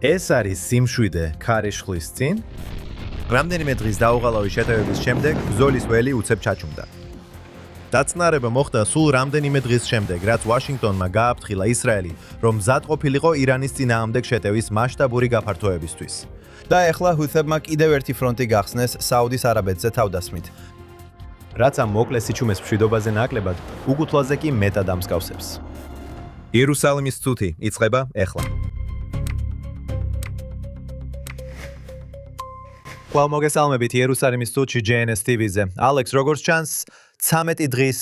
ეს არის სიმშვიდე ქარიშხლის წინ. რამდენიმე დღის დაუღალავი შეტევების შემდეგ ბრძოლის ველი უცებ ჩაჩუმდა. დაწნარება მოხდა სულ რამდენიმე დღის შემდეგ, რაც ვაშინგტონმა გააფრთხილა ისრაელი, რომ მზად ყოფილიყო ირანის წინააღმდეგ შეტევის მასშტაბური გაფართოებისთვის. და ეხლა ჰუთებმა კიდევ ერთი ფრონტი გახსნეს საუდის არაბეთზე თავდასხმით. რაც ამ მოკლე სიჩუმეს მშვიდობაზე ნაკლებად, უკუთლაზე კი მეტად ამსგავსებს. იერუსალიმის ცუთი იწყება ეხლა. Well, მოგესალმებით იერუსალიმის ცუთში JNS TV-ზე. ალექს, როგორც ჩანს, 13 დღის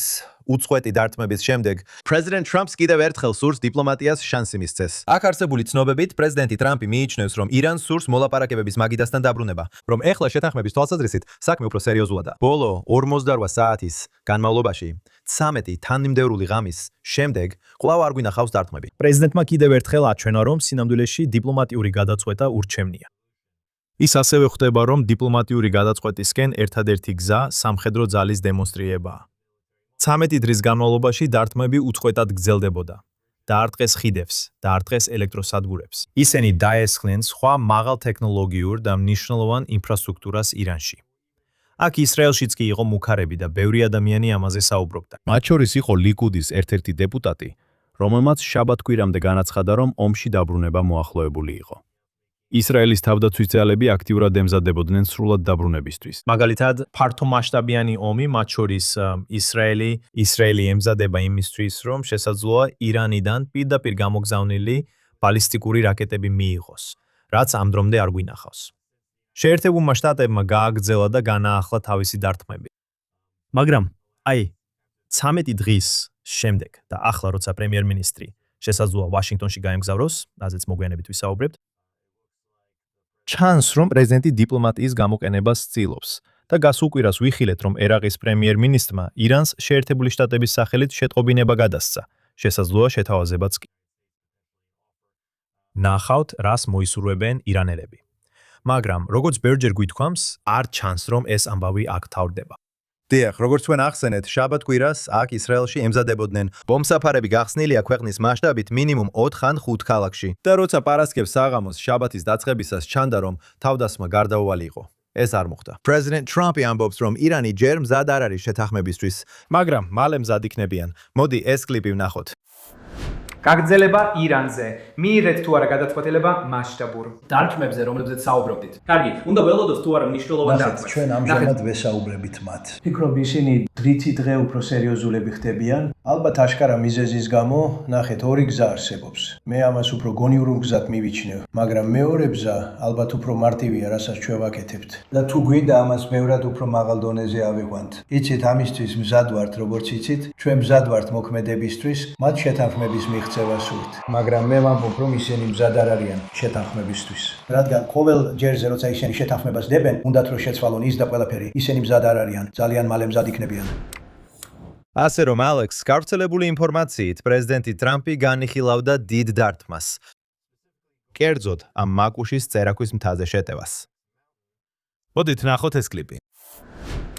უწყვეტი დარტყმების შემდეგ პრეზიდენტ ტრამპს კიდევ ერთხელ სურს დიპლომატიას შანსი მისცეს. აქ არსებული ცნობებით პრეზიდენტი ტრამპი მიიჩნევს, რომ ირანს სურს მოლაპარაკებების მაგიდასთან დაბრუნება, რომ ეხლა შეთანხმების თვალსაზრისით საქმე უფრო სერიოზულადაა. ბოლო 48 საათის განმავლობაში 13 თანმიმდევრული ღამის შემდეგ კვლავ არ გვინახავს დარტყმები. პრეზიდენტმა კიდევ ერთხელ აჩვენა, რომ სინამდვილეში დიპლომატიური გადაწყვეტა ურჩევნია. ის ასევე ხვდება, რომ დიპლომატიური გადაწყვეტისკენ ერთადერთი გზა სამხედრო ძალის დემონსტრირებაა. 13 დღის განმავლობაში დარტყმები უწყვეტად გრძელდებოდა. დაარტყეს ხიდებს, დაარტყეს ელექტროსადგურებს. ისინი დაესხნენ სხვა მაღალ ტექნოლოგიურ და მნიშვნელოვან ინფრასტრუქტურას ირანში. აქ ისრაელშიც კი იყო მუქარები და ბევრი ადამიანი ამაზე საუბრობდა. მათ შორის იყო ლიკუდის ერთ-ერთი დეპუტატი, რომელმაც შაბათ-კვირამდე განაცხადა, რომ ომში დაბრუნება მოახლოებული იყო. ისრაელის თავდაცვის ძალები აქტიურად ემზადებოდნენ სრულად დაბრუნებისთვის. მაგალითად, ფართომასშტაბიანი ომი, მათ შორის ისრაელი ემზადება იმისთვის, რომ შესაძლოა ირანიდან პირდაპირ გამოგზავნილი ბალისტიკური რაკეტები მიიღოს, რაც ამ დრომდე არ გვინახავს. შეერთებულმა შტატებმა გააგრძელა და განაახლა თავისი დარტყმები. მაგრამ, 13 დღის შემდეგ და ახლა როცა პრემიერ-მინისტრი შესაძლოა ვაშინგტონში გაემგზავროს, რაზეც მოგვიანებით ვისაუბრებთ, ჩანს, რომ პრეზიდენტი დიპლომატიის გამოყენებას ცდილობს და გას უკვირას ვიხილეთ, რომ ერაყის პრემიერ-მინისტრმა ირანს შეერთებული შტატების სახელით შეტყობინება გადასცა, შესაძლოა შეთავაზებაც კი. ნახავთ, რას მოისურვებენ ირანელები. მაგრამ, როგორც ბევრჯერ გვითქვამს, არ ჩანს, რომ ეს ამბავი აქ თავდება. დიახ, როგორც თქვენ ახსენეთ, შაბათ-კვირას აქ ისრაელში ემზადებოდნენ ბომბსაფარები გახსნილია ქვეყნის მასშტაბით მინიმუმ 4 ან 5 ქალაქში. და როცა პარასკევს საღამოს შაბათის დაწყებისას ჩანდა, რომ თავდასხმა გარდაუვალი იყო. ეს არ მოხდა. პრეზიდენტ ტრამპი ამბობს, რომ ირანი ჯერ მზად არ არის შეთანხმებისთვის, მაგრამ მალე მზად იქნებიან. მოდი ეს კლიპი ვნახოთ. გაგრძელება ირანზე. მიიღეთ თუ არა გადაწყვეტილება მასშტაბურ დარტყმებზე, რომლებზეც საუბრობდით. კარგი, უნდა ველოდოთ თუ არა მნიშვნელოვანი დარტყმა. ჩვენ ამჟამად ვესაუბრებით მათ. ფიქრობ ისინი დღითი დღე უფრო სერიოზულები ხდებიან. ალბათ აშკარა მიზეზის გამო ნახეთ ორი გზა არსებობს. მე ამას უფრო გონიურ გზად მივიჩნევ, მაგრამ მეორე გზა ალბათ უფრო მარტივია, რასაც ჩვენ ვაკეთებთ. და თუ გვინდა ამას ბევრად უფრო მაღალ დონეზე ავიყვანთ. იცით, ამისთვის მზად ვართ, როგორც იცით, ჩვენ მზად ვართ მოქმედებისთვის, მათ შეთანხმების მიღწევა სურთ. მაგრამ მე ვამბობ, რომ ისინი მზად არ არიან შეთანხმებისთვის. რადგან ყოველ ჯერზე როცა ისინი შეთანხმებას დებენ, უნდათ რომ შეცვალონ ის და ყველაფერი. ისინი მზად არ არიან, ძალიან მალე მზად იქნებიან. ასე რომ ალექს, გავრცელებული ინფორმაციით, პრეზიდენტი ტრამპი განიხილავდა დიდ დარტყმას. კერძოდ, ამ მაკუშის წერაქვის მთაზე შეტევას. მოდით ნახოთ ეს კლიპი.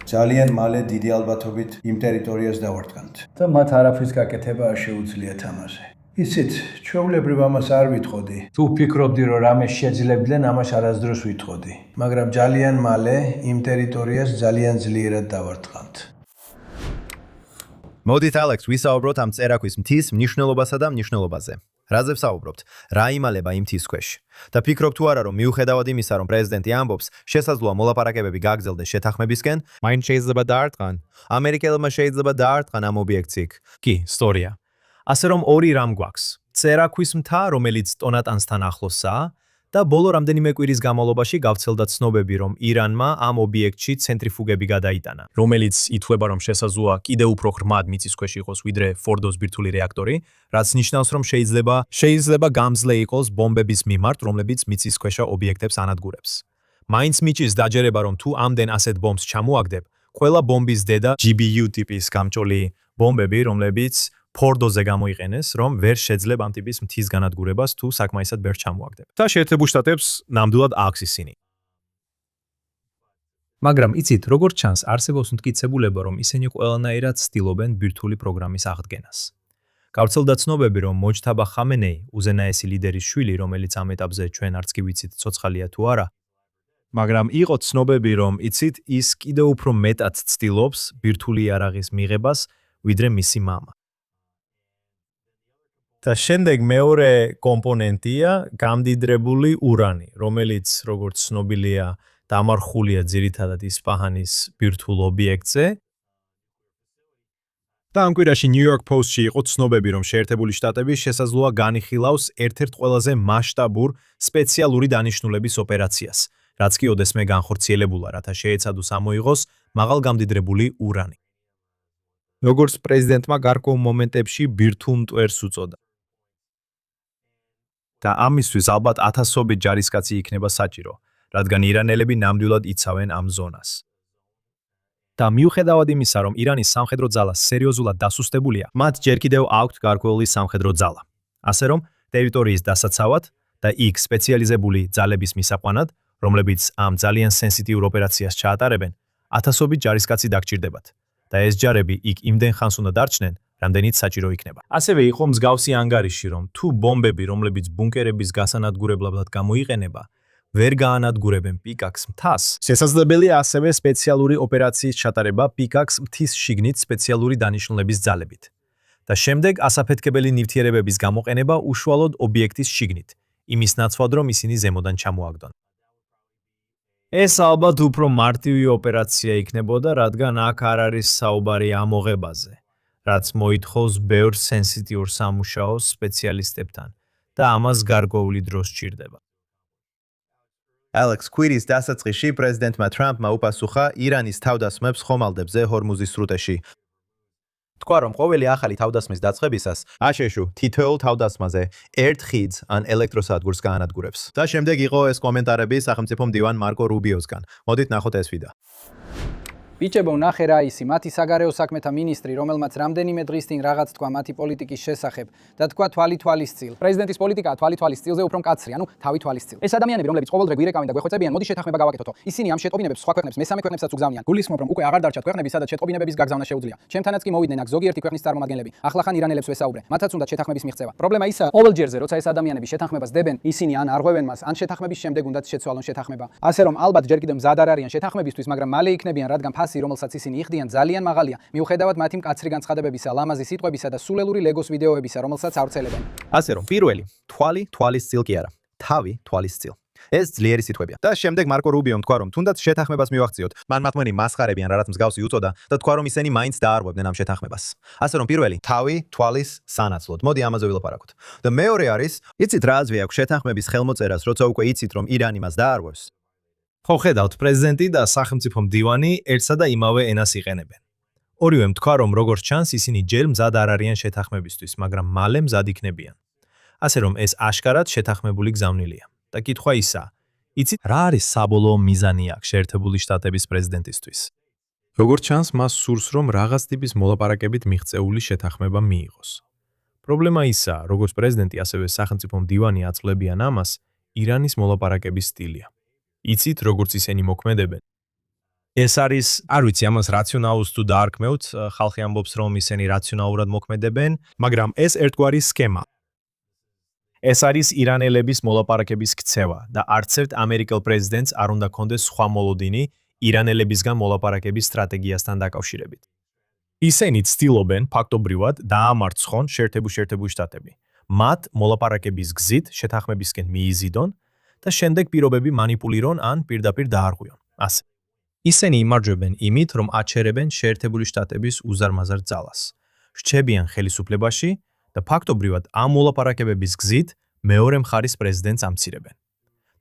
ძალიან მალე დიდი ალბათობით იმ ტერიტორიას დავარტყამთ. და მათ არაფრის გაკეთება არ შეუძლიათ ამაზე. იცით, ჩვეულებრივ ამას არ ვიტყოდი. თუ ფიქრობდი, რომ რამე შეძლებდნენ, ამას არასდროს ვიტყოდი. მაგრამ ძალიან მალე იმ ტერიტორიას ძალიან ძლიერად დავარტყამთ. მოდით ალექს, ვისაუბროთ ამ წერაქვის მთის მნიშვნელობასა და მნიშვნელობაზე. რაზე ვსაუბრობთ? რა იმალება იმ მთის ქვეშ? და ფიქრობ თუ არა, რომ მიუხედავად იმისა, რომ პრეზიდენტი ამბობს, შესაძლოა მოლაპარაკებები გაგრძელდეს შეთანხმებისკენ, მაინც შეიძლება დაარტყან. ამერიკელებმა შეიძლება დაარტყან ამ ობიექტს იქ. კი, სწორია. ასე რომ ორი რამ გვაქვს. წერაქვის მთა, რომელიც ტონატანსთან ახლოსაა, და ბოლო რამდენიმე კვირის განმავლობაში გავრცელდა ცნობები, რომ ირანმა ამ ობიექტში ცენტრიფუგები გადაიტანა, რომელიც ითვლება, რომ შესაძლოა კიდევ უფრო ღრმად მიწისქვეშ იყოს, ვიდრე ფორდოს ბირთვული რეაქტორი, რაც ნიშნავს, რომ შეიძლება გამძლე იყოს ბომბების მიმართ, რომლებიც მიწისქვეშა ობიექტებს ანადგურებს. მაინც მიჭის დაჯერება, რომ თუ ამდენ ასეთ ბომბს ჩამოაგდებ, ყველა ბომბის დედა GBU ტიპის გამჭოლი ბომბები, რომლებიც ფორდოზე გამოიყენეს, რომ ვერ შეძლებ ამ ტიპის მთის განადგურებას თუ საკმაისად ვერ ჩამოაგდებ. და შეერთებულ შტატებს ნამდვილად აქვს ისინი. მაგრამ იცით, როგორც ჩანს, არსებობს მტკიცებულება, რომ ისინი ყველანაირად ცდილობენ ბირთვული პროგრამის აღდგენას. გავრცელდა ცნობები, რომ მოჯთაბა ხამენეი, უზენაესი ლიდერის შვილი, რომელიც ამ ეტაპზე ჩვენ არც კი ვიცით ცოცხალია თუ არა, მაგრამ იყო ცნობები, რომ იცით, ის კიდევ უფრო მეტად ცდილობს ბირთვული იარაღის მიღებას, ვიდრე მისი მამა. და შემდეგ მეორე კომპონენტია გამდიდრებული ურანი, რომელიც, როგორც ცნობილია, დამარხულია ძირითადად ისპაჰანის ბირთვულ ობიექტზე. და ამ კვირაში New York Post-ში იყო ცნობები, რომ შეერთებული შტატები შესაძლოა განიხილავს ერთ-ერთ ყველაზე მასშტაბურ სპეციალური დანიშნულების ოპერაციას, რაც კი ოდესმე განხორციელებულა, რათა შეეცადოს ამოიღოს მაღალგამდიდრებული ურანი. როგორც პრეზიდენტმა გარკვეულ მომენტებში ბირთვულ მტვერს უწოდა. და ამისთვის ალბათ ათასობით ჯარისკაცი იქნება საჭირო, რადგან ირანელები ნამდვილად იცავენ ამ ზონას. და მიუხედავად იმისა, რომ ირანის სამხედრო ძალა სერიოზულად დასუსტებულია, მათ ჯერ კიდევ აქვთ გარკვეული სამხედრო ძალა. ასე რომ, ტერიტორიის დასაცავად და იქ სპეციალიზებული ძალების მისაყვანად, რომლებიც ამ ძალიან სენსიტიურ ოპერაციას ჩაატარებენ, ათასობით ჯარისკაცი დაგჭირდებათ. და ეს ჯარები იქ იმდენ ხანს უნდა დარჩნენ, რამდენიც საჭირო იქნება. ასევე იყო მსგავსი ანგარიში, რომ თუ ბომბები, რომლებიც ბუნკერების გასანადგურებლად გამოიყენება, ვერ გაანადგურებენ პიკაკს მთას, შესაძლებელია ასევე სპეციალური ოპერაციის ჩატარება პიკაკს მთის შიგნით სპეციალური დანიშნულების ძალებით. და შემდეგ ასაფეთქებელი ნივთიერებების გამოყენება უშუალოდ ობიექტის შიგნით, იმის ნაცვლად, რომ ისინი ზემოდან ჩამოაგდონ. ეს ალბათ უფრო მარტივი ოპერაცია იქნებოდა, რადგან აქ არ არის საუბარი ამოღებაზე, რაც მოითხოვს ბევრ სენსიტიურ სამუშაოს სპეციალისტებთან და ამას გარკვეული დრო სჭირდება. Alex კვირის დასაწყისში პრეზიდენტმა ტრამპმა უპასუხა ირანის თავდასხმებს ხომალდებზე ჰორმუზის სრუტეში. თქვა, რომ ყოველი ახალი თავდასხმის დაწყებისას აშეშუ თითოეულ თავდასხმაზე ერთ ხიდს ან ელექტროსადგურს გაანადგურებს. და შემდეგ იყო ეს კომენტარები სახელმწიფო მდივან მარკო რუბიოსგან. მოდით ნახოთ ეს ვიდეო. ბიჭებო, ნახე რა ისი, მათი საგარეო საქმეთა მინისტრი, რომელმაც რამდენიმე დღის წინ რაღაც თქვა მათი პოლიტიკის შესახებ და თქვა თვალი-თვალისწილ. პრეზიდენტის პოლიტიკაა თვალი-თვალისწილზე უფრო მკაცრი, ანუ თავი-თვალისწილ. ეს ადამიანები, რომლებიც ყოველდღე გვირეკავენ და გვეხოცებიან, მოდი შეთანხმება გავაკეთოთო. ისინი ამ შეტყობინებებს სხვა ქვეყნებს, მესამე ქვეყნებსაც უგზავნიან. გულისხმობ, რომ უკვე აღარ დარჩათ ქვეყნები, სადაც შეტყობინებების გაგზავნა შეუძლია. ჩემთანაც კი მოვიდნენ აქ ზოგიერთი ქვეყნის წარმომადგენლები. ახლახან ირანელებს ვესაუბრე. მათაც უნდათ შეთანხმების მიღწევა. პრობლემა ისაა, ყოველჯერზე, როცა ეს ადამიანები შეთანხმებას დებენ, ისინი ან არღვევენ მას, ან შეთანხმების შემდეგ უნდათ შეცვალონ შეთანხმება. ასე რომ ალბათ ჯერ კიდევ მზად არ არიან შეთანხმებისთვის, მაგრამ მალე იქნებიან, რადგან ფასი, რომელსაც ისინი იხდიან, ძალიან მაღალია, მიუხედავად მათი მკაცრი განცხადებებისა, ლამაზი სიტყვებისა და სულელური ლეგოს ვიდეოებისა, რომელსაც ავრცელებენ. ასე რომ, პირველი, თვალი-თვალისწილ კი არა, თავი-თვალისწილ. ეს ძლიერი სიტყვებია. და შემდეგ მარკო რუბიომ თქვა, რომ თუნდაც შეთანხმებას მივახციოთ, მან მათმენი მასხარებიან, რაღაც მსგავსი უწოდა და თქვა, რომ ისინი მაინც დაარღვევდნენ ამ შეთანხმებას. ასე რომ, პირველი, თავი-თვალის სანაცვლოდ. მოდი ამაზე ვილაპარაკოთ. და მეორე არის, იცით რა აზრი აქვს შეთანხმების ხელმოწერას, როცა უკვე იცით, რომ ირანი მას დაარღვევს? ხო, ხედავთ, პრეზიდენტი და სახელმწიფო მდივანი ერთსა და იმავე ენას იყენებენ. ორივემ თქვა, რომ როგორც ჩანს, ისინი ჯერ მზად არ არიან შეთანხმებისთვის, მაგრამ მალე მზად იქნებიან. ასე რომ, ეს აშკარად შეთანხმებული გზავნილია. და კითხვა ისაა, იცით რა არის საბოლოო მიზანი აქ შეერთებული შტატების პრეზიდენტისთვის? როგორც ჩანს, მას სურს, რომ რაღაც ტიპის მოლაპარაკებით მიღწეული შეთანხმება მიიღოს. პრობლემა ისაა, როგორც პრეზიდენტი, ასევე სახელმწიფო მდივანი აწვლებიან ამას, ირანის მოლაპარაკების სტილია. იცით, როგორც ისინი მოქმედებენ. ეს არის, არ ვიცი, ამას რაციონალურს თუ დაარქმევთ, ხალხი ამბობს, რომ ისინი რაციონალურად მოქმედებენ, მაგრამ ეს ერთგვარი სქემა. ეს არის ირანელების მოლაპარაკების ქცევა და არც ერთ ამერიკელ პრეზიდენტს არ უნდა კონდეს სხვა მოლოდინი ირანელებისგან მოლაპარაკების სტრატეგიასთან დაკავშირებით. ისინი ცდილობენ ფაქტობრივად დაამარცხონ შეერთებული შტატები. მათ მოლაპარაკების გზით შეთანხმებისკენ მიიზიდონ და შემდეგ პირობები მანიპულირონ ან პირდაპირ დაარღვიონ. ასე. ისინი იმარჯვებენ იმით, რომ აჩერებენ შეერთებული შტატების უზარმაზარ ძალას. რჩებიან ხელისუფლებაში და ფაქტობრივად ამ მოლაპარაკებების გზით მეორე მხარის პრეზიდენტს ამცირებენ.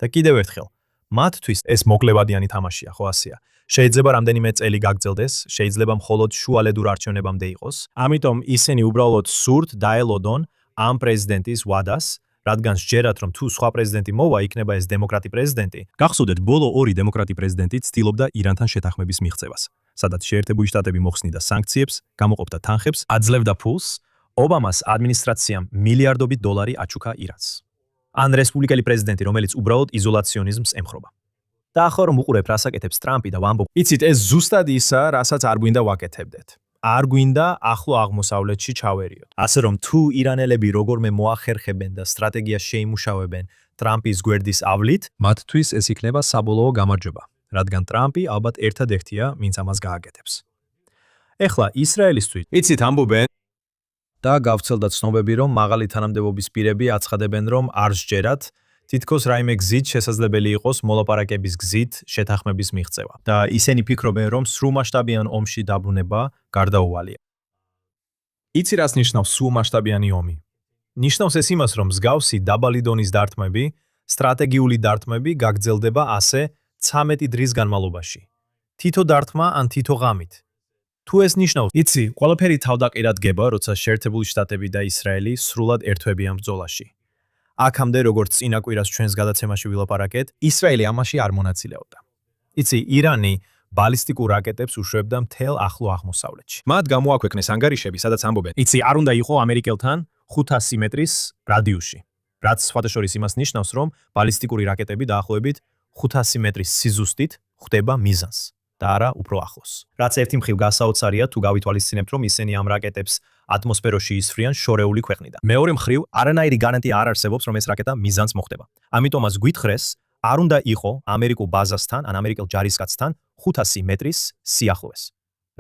და კიდევ ერთხელ, მათთვის ეს მოკლებადიანი თამაშია, ხო ასეა. შეიძლება რამდენიმე წელი გაგრძელდეს, შეიძლება მხოლოდ შუალედურ არჩევნებამდე იყოს. ამიტომ ისინი უბრალოდ სურთ დაელოდონ ამ პრეზიდენტის ვადას, რადგან სჯერათ, რომ თუ სხვა პრეზიდენტი მოვა, იქნება ეს დემოკრატი პრეზიდენტი. გახსოვდეთ, ბოლო ორი დემოკრატი პრეზიდენტი ცდილობდა ირანთან შეთანხმების მიღწევას, სადაც შეერთებული შტატები მოხსნიდა სანქციებს, გამოყოფდა თანხებს, აძლევდა ფულს. ობამას ადმინისტრაციამ მილიარდობით დოლარი აჩუქა ირანს. ან რესპუბლიკელი პრეზიდენტი, რომელიც უბრალოდ იზოლაციონიზმს ემხრობა. და ახლა რომ უყურებ, რას აკეთებს ტრამპი და ვამბობ, იცით, ეს ზუსტად ისაა, რასაც არ გვინდა ვაკეთებდეთ. არ გვინდა ახლო აღმოსავლეთში ჩავერიოთ. ასე რომ თუ ირანელები როგორმე მოახერხებენ და სტრატეგიას შეიმუშავებენ ტრამპის გვერდის ავლით, მათთვის ეს იქნება საბოლოო გამარჯვება, რადგან ტრამპი ალბათ ერთადერთია, ვინც ამას გააკეთებს. ეხლა ისრაელისთვის იცით ამბობენ და გავცელდა ცნობები, რომ მაღალი თანამდებობის პირები აცხადებენ, რომ არ სჯერათ თითქოს რაიმე გზით შესაძლებელი იყოს მოლაპარაკების გზით შეთანხმების მიღწევა და ისინი ფიქრობენ, რომ სრულმასშტაბიან ომში დაბრუნება გარდაუვალია. იცი რას ნიშნავს სრულმასშტაბიანი ომი? ნიშნავს ეს იმას, რომ მსგავსი დაბალი დონის დარტყმები, სტრატეგიული დარტყმები გაგრძელდება ასე 13 დღის განმავლობაში. თითო დარტყმა ან თითო ღამით. თუ ეს ნიშნავს, იცი, ყველაფერი თავდაყირად გება, როცა შეერთებული შტატები და ისრაელი სრულად ერთვებიან ბრძოლაში. აქამდე, როგორც წინა კვირას ჩვენს გადაცემაში ვილაპარაკეთ, ისრაელი ამაში არ მონაწილეობდა. იცი, ირანი ბალისტიკურ რაკეტებს უშვებდა მთელ ახლო აღმოსავლეთში. მათ გამოაქვეყნეს ანგარიშები, სადაც ამბობენ, იცი, არ უნდა იყო ამერიკელთან 500 მეტრის რადიუსში, რაც სხვადასხვა იმას ნიშნავს, რომ ბალისტიკური რაკეტები დაახლოებით 500 მეტრის სიზუსტით ხვდება მიზანს და არა უფრო ახლოს. რაც ერთი მხრივ გასაოცარია, თუ გავითვალისწინებთ, რომ ისინი ამ რაკეტებს ატმოსფეროში ისვრიან შორეული ქვეყნიდან. მეორე მხრივ, არანაირი გარანტია არ არსებობს, რომ ეს რაკეტა მიზანს მოხვდება. ამიტომაც გვითხრეს, არ უნდა იყო ამერიკულ ბაზასთან ან ამერიკელ ჯარისკაცთან 500 მეტრის სიახლოვეს.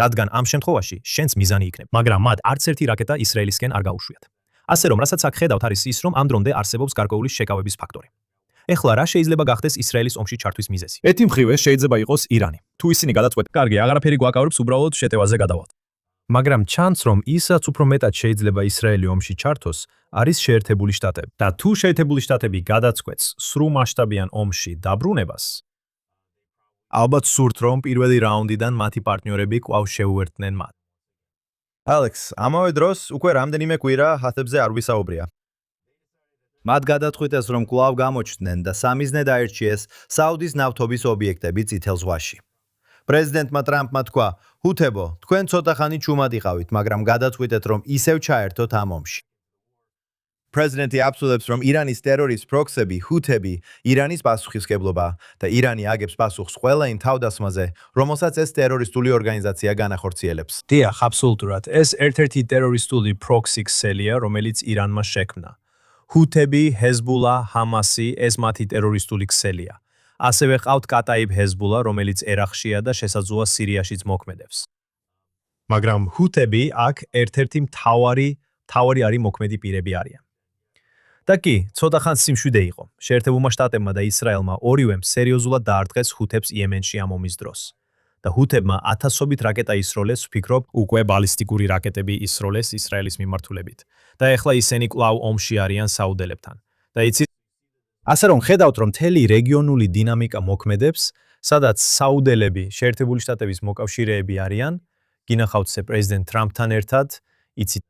რადგან ამ შემთხვევაში შენს მიზანი იქნება. მაგრამ მათ არც ერთი რაკეტა ისრაელისკენ არ გაუშვიათ. ასე რომ, რასაც აქ ხედავთ, არის ის, რომ ამ დრომდე არსებობს გარკვეული შეკავების ფაქტორი. ეხლა რა შეიძლება გახდეს ისრაელის ომში ჩართვის მიზეზი? ერთი მხრივ ეს შეიძლება იყოს ირანი. თუ ისინი გადაწყვეტენ, კარგი, აღარაფერი გვაკავებს, უბრალოდ შეტევაზე გადავალთ. მაგრამ ჩანს, რომ ისაც უფრო მეტად შეიძლება ისრაელი ომში ჩართოს, არის შეერთებული შტატები. და თუ შეერთებული შტატები გადაწყვეტს სრულმასშტაბიან ომში დაბრუნებას, ალბათ სურთ, რომ პირველი რაუნდიდან მათი პარტნიორები კვლავ შეუერთდნენ მათ. ალექს, ამავე დროს უკვე რამდენიმე კვირა ჰათებზე არ ვისაუბრია. მათ გადაწყვიტეს, რომ კვლავ გამოჩნდნენ და სამიზნედ აირჩიეს საუდის ნავთობის ობიექტები წითელ ზღვაში. პრეზიდენტმა ტრამპმა თქვა, ჰუთებო, თქვენ ცოტა ხანი ჩუმად იყავით, მაგრამ გადაწყვიტეთ, რომ ისევ ჩაერთოთ ამ ომში. პრეზიდენტი აბსოლებს, რომ ირანის ტერორის პროქსები, ჰუთები, ირანის პასუხისმგებლობა და ირანი აგებს პასუხს ყველა იმ თავდასხმაზე, რომელსაც ეს ტერორისტული ორგანიზაცია განახორციელებს. დიახ, აბსოლუტურად, ეს ერთ-ერთი ტერორისტული პროქსი ქსელია, რომელიც ირანმა შექმნა. ჰუთები, ჰეზბულა, ჰამასი, ეს მათი ტერორისტული ქსელია. ასევე ყავთ კატაიბ ჰეზბულა, რომელიც ერაყშია და შესაძლოა სირიაშიც მოქმედებს. მაგრამ ჰუთები აქ ერთ-ერთი მთავარი არის მოქმედი პირები არიან. და კი, ცოტა ხანს სიმშვიდე იყო. შეერთებულმა შტატებმა და ისრაელმა ორივემ სერიოზულად დაარტყეს ჰუთებს იემენში ამ ომის დროს. და ჰუთებმა ათასობით რაკეტა ისროლეს, ვფიქრობ, უკვე ბალისტიკური რაკეტები ისროლეს ისრაელის მიმართულებით. და ეხლა ისინი კვლავ ომში არიან საუდელებთან. და იცით, ასე რომ ხედავთ, რომ მთელი რეგიონული დინამიკა მოქმედებს, სადაც საუდელები, შეერთებული შტატების მოკავშირეები არიან, გინახავთ პრეზიდენტ ტრამპთან ერთად, იცით.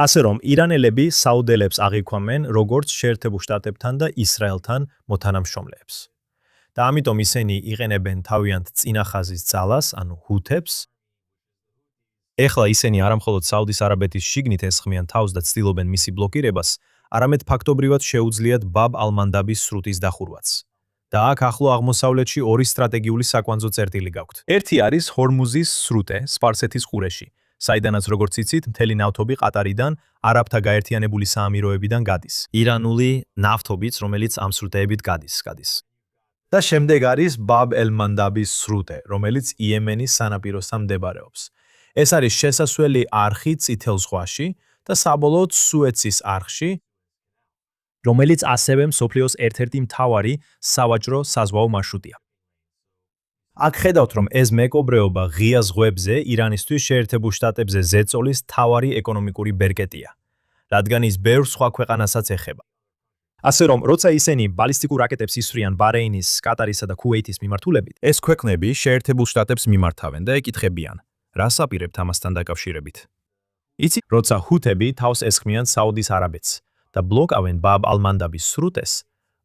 ასე რომ ირანელები საუდელებს აღიქვამენ როგორც შეერთებულ შტატებთან და ისრაელთან მოთანამშრომლებს. და ამიტომ ისინი იყენებენ თავიანთ წინახაზის ძალას, ანუ ჰუთებს. ეხლა ისინი არამხოლოდ საუდის არაბეთის შიგნით ესხმიან თავს და ცდილობენ მისი ბლოკირებას, არამედ ფაქტობრივად შეუძლიათ ბაბ ალ-მანდაბის სრუტის დახურვაც. და აქ ახლო აღმოსავლეთში ორი სტრატეგიული საკვანძო წერტილი გაქვთ. ერთი არის ჰორმუზის სრუტე, სპარსეთის ყურეში, საიდანაც როგორც იცით, მთელი ნავთობი ყატარიდან, არაბთა გაერთიანებული საამიროებიდან გადის. ირანული ნავთობიც, რომელიც ამ სრუტეებით გადის. და შემდეგ არის ბაბ ელ-მანდაბის სრუტე, რომელიც იემენის სანაპიროსთან მდებარეობს. ეს არის შესასვლელი არხი წითელ ზღვაში და საბოლოოდ სუეცის არხში, რომელიც ასევე მსოფლიოს ერთ-ერთი მთავარი სავაჭრო საზღვაო მარშრუტია. აქ ხედავთ, რომ ეს მეკობრეობა ღია ზღვებზე ირანისთვის შეერთებულ შტატებზე ზეწოლის მთავარი ეკონომიკური ბერკეტია, რადგან ის ბევრ სხვა ქვეყანასაც ეხება. ასე რომ, როცა ისინი ბალისტიკურ რაკეტებს ისვრიან ბარეინის, კატარისა და ქუვეითის მიმართულებით, ეს ქვეყნები შეერთებულ შტატებს მიმართავენ და ეკითხებიან, რას აპირებთ ამასთან დაკავშირებით. იცი, როცა ჰუთები თავს ესხმიან საუდის არაბეთს და ბლოკავენ ბაბ ალ-მანდაბის სრუტეს,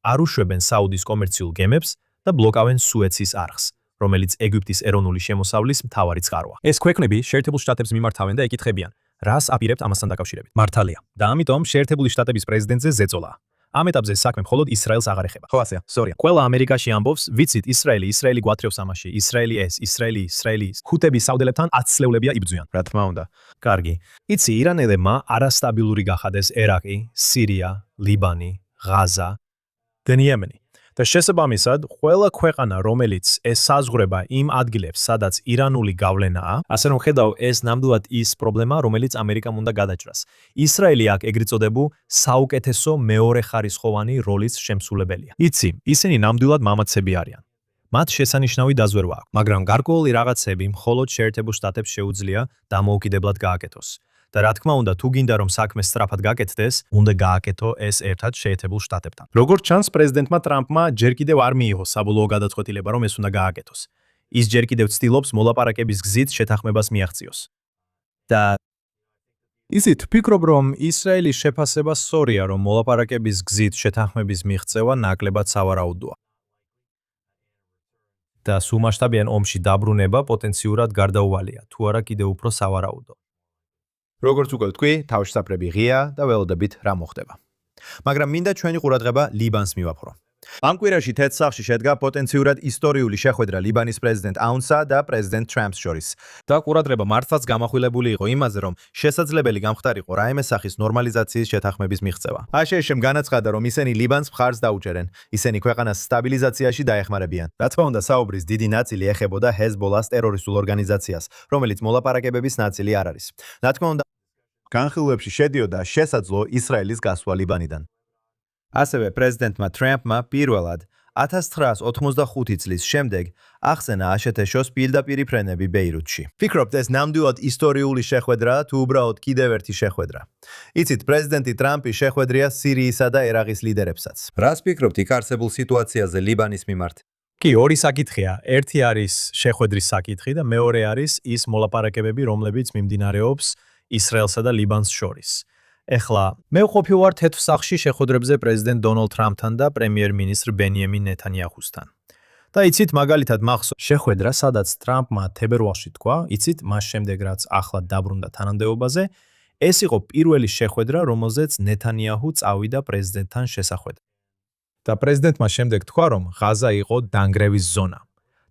არ უშვებენ საუდის კომერციულ გემებს და ბლოკავენ სუეცის არხს, რომელიც ეგვიპტის ეროვნული შემოსავლის მთავარი წყაროა. ეს ქვეყნები შეერთებულ შტატებს მიმართავენ და ეკითხებიან, რას აპირებთ ამასთან დაკავშირებით. მართალია. და ამიტომ შეერთებული შტატების პრეზიდენტზე ზეწოლა. ამ ეტაპზე საქმე მხოლოდ ისრაელს აღარ ეხება. ხო ასეა, სწორია. ყველა ამერიკაში ამბობს, ვიცით, ისრაელი გვათრევს ამაში, ისრაელი. ხუთების საუდელებთან 10 წლეულებია იბრძვიან. რა თქმა უნდა. კარგი. იცი, ირანელებმა არასტაბილური გახადეს ერაყი, სირია, ლიბანი, ღაზა და იემენი. და შესაბამისად, ყველა ქვეყანა, რომელიც ესაზღვრება იმ ადგილებს, სადაც ირანული გავლენაა, ასე რომ ხედავ, ეს ნამდვილად ის პრობლემა, რომელიც ამერიკამ უნდა გადაჭრას. ისრაელი აქ ეგრეთ წოდებულ საუკეთესო მეორეხარისხოვანი როლის შემსრულებელია. იცი, ისინი ნამდვილად მამაცები არიან. მათ შესანიშნავი დაზვერვა აქვს, მაგრამ გარკვეული რაღაცები მხოლოდ შეერთებულ შტატებს შეუძლია დამოუკიდებლად გააკეთოს. და რა თქმა უნდა, თუ გინდა რომ საქმე სწრაფად გაკეთდეს, უნდა გააკეთო ეს ერთად შეერთებულ შტატებთან. როგორც ჩანს, პრეზიდენტმა ტრამპმა ჯერ კიდევ არ მიიღო საბოლოო გადაწყვეტილება, რომ ეს უნდა გააკეთოს. ის ჯერ კიდევ ცდილობს მოლაპარაკების გზით შეთანხმებას მიაღწიოს. და იცით, ვფიქრობ, რომ ისრაელის შეფასება სწორია, რომ მოლაპარაკების გზით შეთანხმების მიღწევა ნაკლებად სავარაუდოა. და სულმასშტაბიან ომში დაბრუნება პოტენციურად გარდაუვალია, თუ არა კიდევ უფრო სავარაუდო. როგორც უკვე ვთქვი, თავშესაფრები ღია და ველოდებით რა მოხდება. მაგრამ მინდა ჩვენი ყურადღება ლიბანს მივაფრო. ამ კვირაში თეთრ-სახლში შედგა პოტენციურად ისტორიული შეხვედრა ლიბანის პრეზიდენტ აუნსა და პრეზიდენტ ტრამპს შორის. და ყურადღება მართლაც გამახვილებული იყო იმაზე, რომ შესაძლებელი გამხდარიყო რაიმე სახის ნორმალიზაციის შეთანხმების მიღწევა. აშშ-მ განაცხადა, რომ ისინი ლიბანს მხარს დაუჭერენ. ისინი ქვეყანას სტაბილიზაციაში დაეხმარებიან. რა თქმა უნდა, საუბრის დიდი ნაწილი ეხებოდა ჰეზბოლას ტერორისტულ ორგანიზაციას, რომელიც მოლაპარაკებების ნაწილი არ არის. რა თქმა უნდა, განხილვებში შედიოდა შესაძლო ისრაელის გასვლა ლიბანიდან. ასევე პრეზიდენტმა ტრამპმა პირველად 1985 წლის შემდეგ ახსენა აშშ-ს პირდაპირი ფრენები ბეირუთში. ფიქრობთ, ეს ნამდვილად ისტორიული შეხვედრაა თუ უბრალოდ კიდევ ერთი შეხვედრა? იცით, პრეზიდენტი ტრამპი შეხვედრია სირიისა და ერაყის ლიდერებსაც. რას ფიქრობთ იქ არსებულ სიტუაციაზე ლიბანის მიმართ? კი, ორი საკითხია. ერთი არის შეხვედრის საკითხი და მეორე არის ის მოლაპარაკებები, რომლებიც მიმდინარეობს ისრაელსა და ლიბანს შორის. ეხლა, მე ვყოფი ვარ თეთრ-სახლში შეხვედრებზე პრეზიდენტ დონალდ ტრამპთან და პრემიერ-მინისტრ ბენიამინ ნეთანიაჰუსთან. და იცით, მაგალითად მახსოვს შეხვედრა, სადაც ტრამპმა თებერვალში თქვა, იცით, მას შემდეგ რაც ახლა დაბრუნდა თანამდებობაზე, ეს იყო პირველი შეხვედრა, რომელზეც ნეთანიაჰუ წავიდა პრეზიდენტთან შესახვედრად. და პრეზიდენტმა შემდეგ თქვა, რომ ღაზა იყო დანგრევის ზონა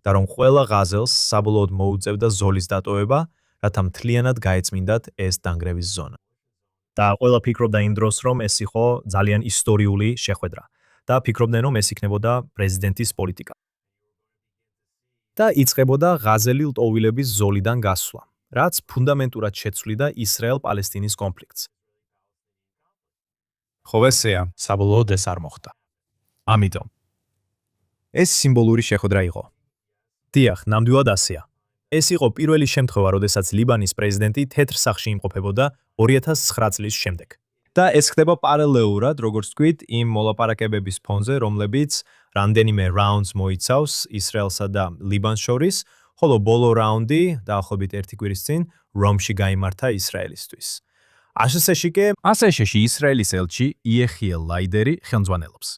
და რომ ყველა ღაზელს საბოლოოდ მოუწევდა ზოლის დატოვება, რათა მთლიანად გაეწმინდათ ეს დანგრევის ზონა. და ყველა ფიქრობდა იმ დროს, რომ ეს იყო ძალიან ისტორიული შეხვედრა და ფიქრობდნენ, რომ ეს იქნებოდა პრეზიდენტის პოლიტიკა. და იწყებოდა ღაზელი ლტოვილების ზოლიდან გასვლა, რაც ფუნდამენტურად შეცვლიდა ისრაელ-პალესტინის კონფლიქტს. ხო ესეა, საბოლოოდ ეს არ მოხდა. ამიტომ ეს სიმბოლური შეხვედრა იყო. დიახ, ნამდვილად ასეა. ეს იყო პირველი შემთხვევა, როდესაც ლიბანის პრეზიდენტი თეთრ-სახლში იმყოფებოდა 2009 წლის შემდეგ. და ეს ხდება პარალელურად, როგორც ვთქვით, იმ მოლაპარაკებების ფონზე, რომლებიც რამდენიმე რაუნდს მოიცავს ისრაელსა და ლიბანს შორის, ხოლო ბოლო რაუნდი დაახლოებით 1 კვირის წინ რომში გაიმართა ისრაელისთვის. აშშ-ში ისრაელის ელჩი იეხიელ ლაიდერი ხელმძღვანელობს.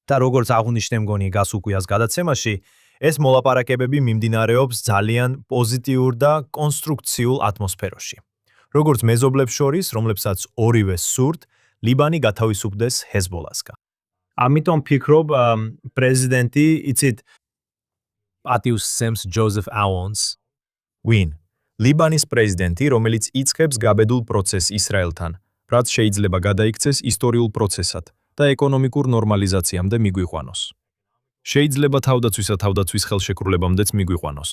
და როგორც აღვნიშნე მგონი გასუკვიას გადაცემაში, ეს მოლაპარაკებები მიმდინარეობს ძალიან პოზიტიურ და კონსტრუქციულ ატმოსფეროში. როგორც მეზობლებს შორის, რომლებსაც ორივე სურთ, ლიბანი გათავისუფლდეს ჰეზბოლასგან. ამიტომ ფიქრობ, პრეზიდენტი, იცით, პატივს სცემს ჯოზეფ აუნს, ვინ? ლიბანის პრეზიდენტი, რომელიც იწყებს გაბედულ პროცესს ისრაელთან, რაც შეიძლება გადაიქცეს ისტორიულ პროცესად და ეკონომიკურ ნორმალიზაციამდე მიგვიყვანოს. შეიძლება თავდაცვის ხელშეკრულებამდეც მიგვიყვანოს.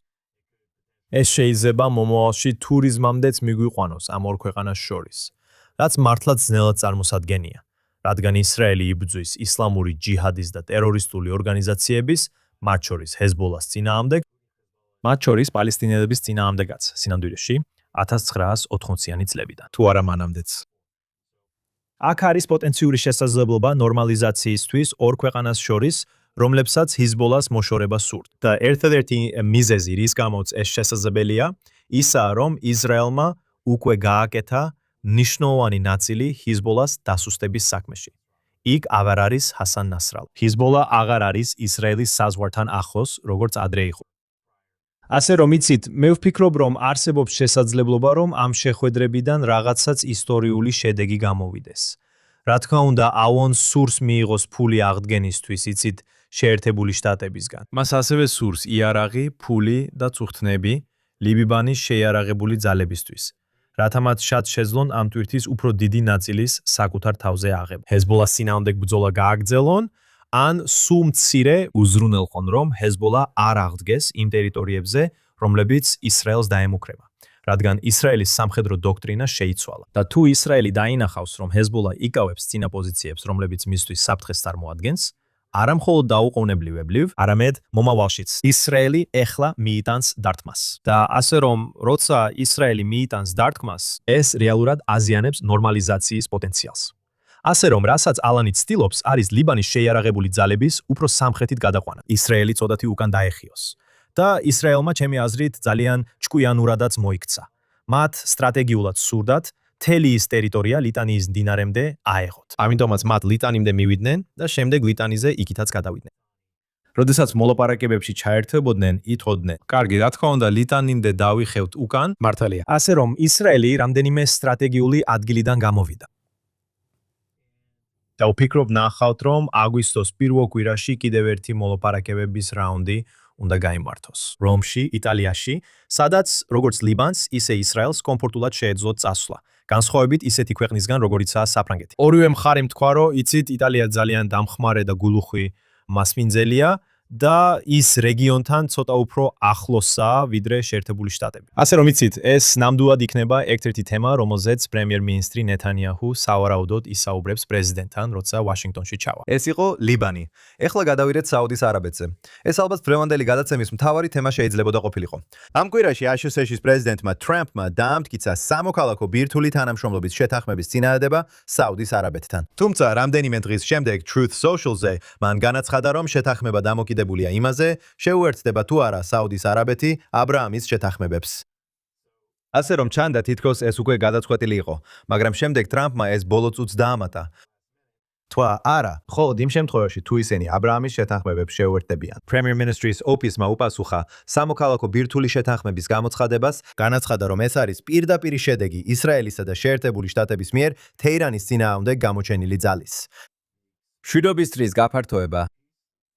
ეს შეიძლება მომავალში ტურიზმამდეც მიგვიყვანოს ამ ორ ქვეყანას შორის, რაც მართლაც ძნელად წარმოსადგენია, რადგან ისრაელი იბრძვის ისლამური ჯიჰადის და ტერორისტული ორგანიზაციების, მათ შორის ჰეზბოლას წინააღმდეგ, მათ შორის პალესტინელების წინააღმდეგაც, სინამდვილეში 1980-იანი წლებიდან, თუ არა მანამდეც. აქ არის პოტენციური შესაძლებლობა ნორმალიზაციისთვის ორ ქვეყანას შორის, რომლებსაც ჰიზბოლას მოშორება სურთ. და ერთადერთი მიზეზი, რის გამოც ეს შესაძლებელია, ისაა, რომ ისრაელმა უკვე გააკეთა ნიშნულოვანი ნაწილი ჰიზბოლას დასუსტების საქმეში. იქ აღარ არის ჰასან ნასრალა. ჰიზბოლა აღარ არის ისრაელის საზღვართან ახლოს, როგორც ადრე იყო. ასე რომ იცით, მე ვფიქრობ, რომ არსებობს შესაძლებლობა, რომ ამ შეხვედრებიდან რაღაცაც ისტორიული შედეგი გამოვიდეს. რა თქმა უნდა, აუონ სურს მიიღოს ფული აღდგენისთვის, იცით, შეერთებული შტატებისგან. მას ასევე სურს იარაღი, ფული და წუხტნები ლიბანის შეიარაღებული ძალებისთვის. რათა მათ შად შეძლონ ამ ტვირთის უფრო დიდი ნაწილის საკუთარ თავზე აღება. ჰეზბოლას წინააღმდეგ ბრძოლა გააგრძელონ, ან სულ მცირე უზრუნველყონ, რომ ჰეზბოლა არ აღდგეს იმ ტერიტორიებზე, რომლებიც ისრაელს დაემუქრება. რადგან ისრაელის სამხედრო დოქტრინა შეიცვალა. და თუ ისრაელი დაინახავს, რომ ჰეზბოლა იკავებს წინა პოზიციებს, რომლებიც მისთვის საფრთხეს წარმოადგენს, არა მხოლოდ დაუყოვნებლივ, არამედ მომავალშიც ისრაელი ეხლა მიიტანს დარტყმას. და ასე რომ, როცა ისრაელი მიიტანს დარტყმას, ეს რეალურად აზიანებს ნორმალიზაციის პოტენციალს. ასე რომ, რასაც ალანი ცდილობს, არის ლიბანის შეიარაღებული ძალების უფრო სამხრეთით გადაყვანა. ისრაელი წოდათი უკან დაეხიოს. და ისრაელმა ჩემი აზრით ძალიან ჭკვიანურადაც მოიქცა. მათ სტრატეგიულად სურდათ მთელი ის ტერიტორია ლიტანიის მდინარემდე აეღოთ. ამიტომაც მათ ლიტანიმდე მივიდნენ და შემდეგ ლიტანიზე იქითაც გადავიდნენ. როდესაც მოლაპარაკებებში ჩაერთვებოდნენ, ითხოვდნენ: "კარგი, რა თქმა უნდა, ლიტანიმდე დავიხევთ უკან." მართალია. ასე რომ, ისრაელი რამდენიმე სტრატეგიული ადგილიდან გამოვიდა. და ვფიქრობ ნახავთ, რომ აგვისტოს პირველ კვირაში კიდევ ერთი მოლაპარაკებების რაუნდი უნდა გაიმართოს. რომში, იტალიაში, სადაც როგორც ლიბანს, ისე ისრაელს კომფორტულად შეეძლოთ წასვლა. განსხვავებით ისეთი ქვეყნისგან, როგორიცაა საფრანგეთი. ორივე მხარე თქვა, რომ იცით, იტალია ძალიან დამხმარე და გულუხვი მასპინძელია და ის რეგიონთან ცოტა უფრო ახლოსაა, ვიდრე შეერთებული შტატები. ასე რომ იცით, ეს ნამდვილად იქნება ერთ-ერთი თემა, რომელზეც პრემიერ-მინისტრი ნეთანიაჰუ სავარაუდოდ ისაუბრებს პრეზიდენტთან, როცა ვაშინგტონში ჩავა. ეს იყო ლიბანი. ეხლა გადავიდეთ საუდის არაბეთზე. ეს ალბათ დღევანდელი გადაცემის მთავარი თემა შეიძლებოდა ყოფილიყო. ამ კვირაში აშშ-ის პრეზიდენტმა ტრამპმა დაამტკიცა სამოქალაქო ბირთვული თანამშრომლობის შეთანხმების წინადადება საუდის არაბეთთან. თუმცა რამდენიმე დღის შემდეგ Truth Social-ზე მან განაცხადა, რომ შეთანხმება დამოკიდებულია იმაზე, შეუერთდება თუ არა საუდის არაბეთი აბრაამის შეთანხმებებს. ასე რომ ჩანდა თითქოს ეს უკვე გადაწყვეტილი იყო, მაგრამ შემდეგ ტრამპმა ეს ბოლო წუთს დაამატა. თქვა არა, მხოლოდ იმ შემთხვევაში თუ ისინი აბრაამის შეთანხმებებს შეუერთდებიან. პრემიერ-მინისტრის ოფისმა უპასუხა სამოქალაქო ბირთვული შეთანხმების გამოცხადებას, განაცხადა, რომ ეს არის პირდაპირი შედეგი ისრაელისა და შეერთებული შტატების მიერ თეირანის წინააღმდეგ გამოჩენილი ძალის. მშვიდობის დღის გაფართოება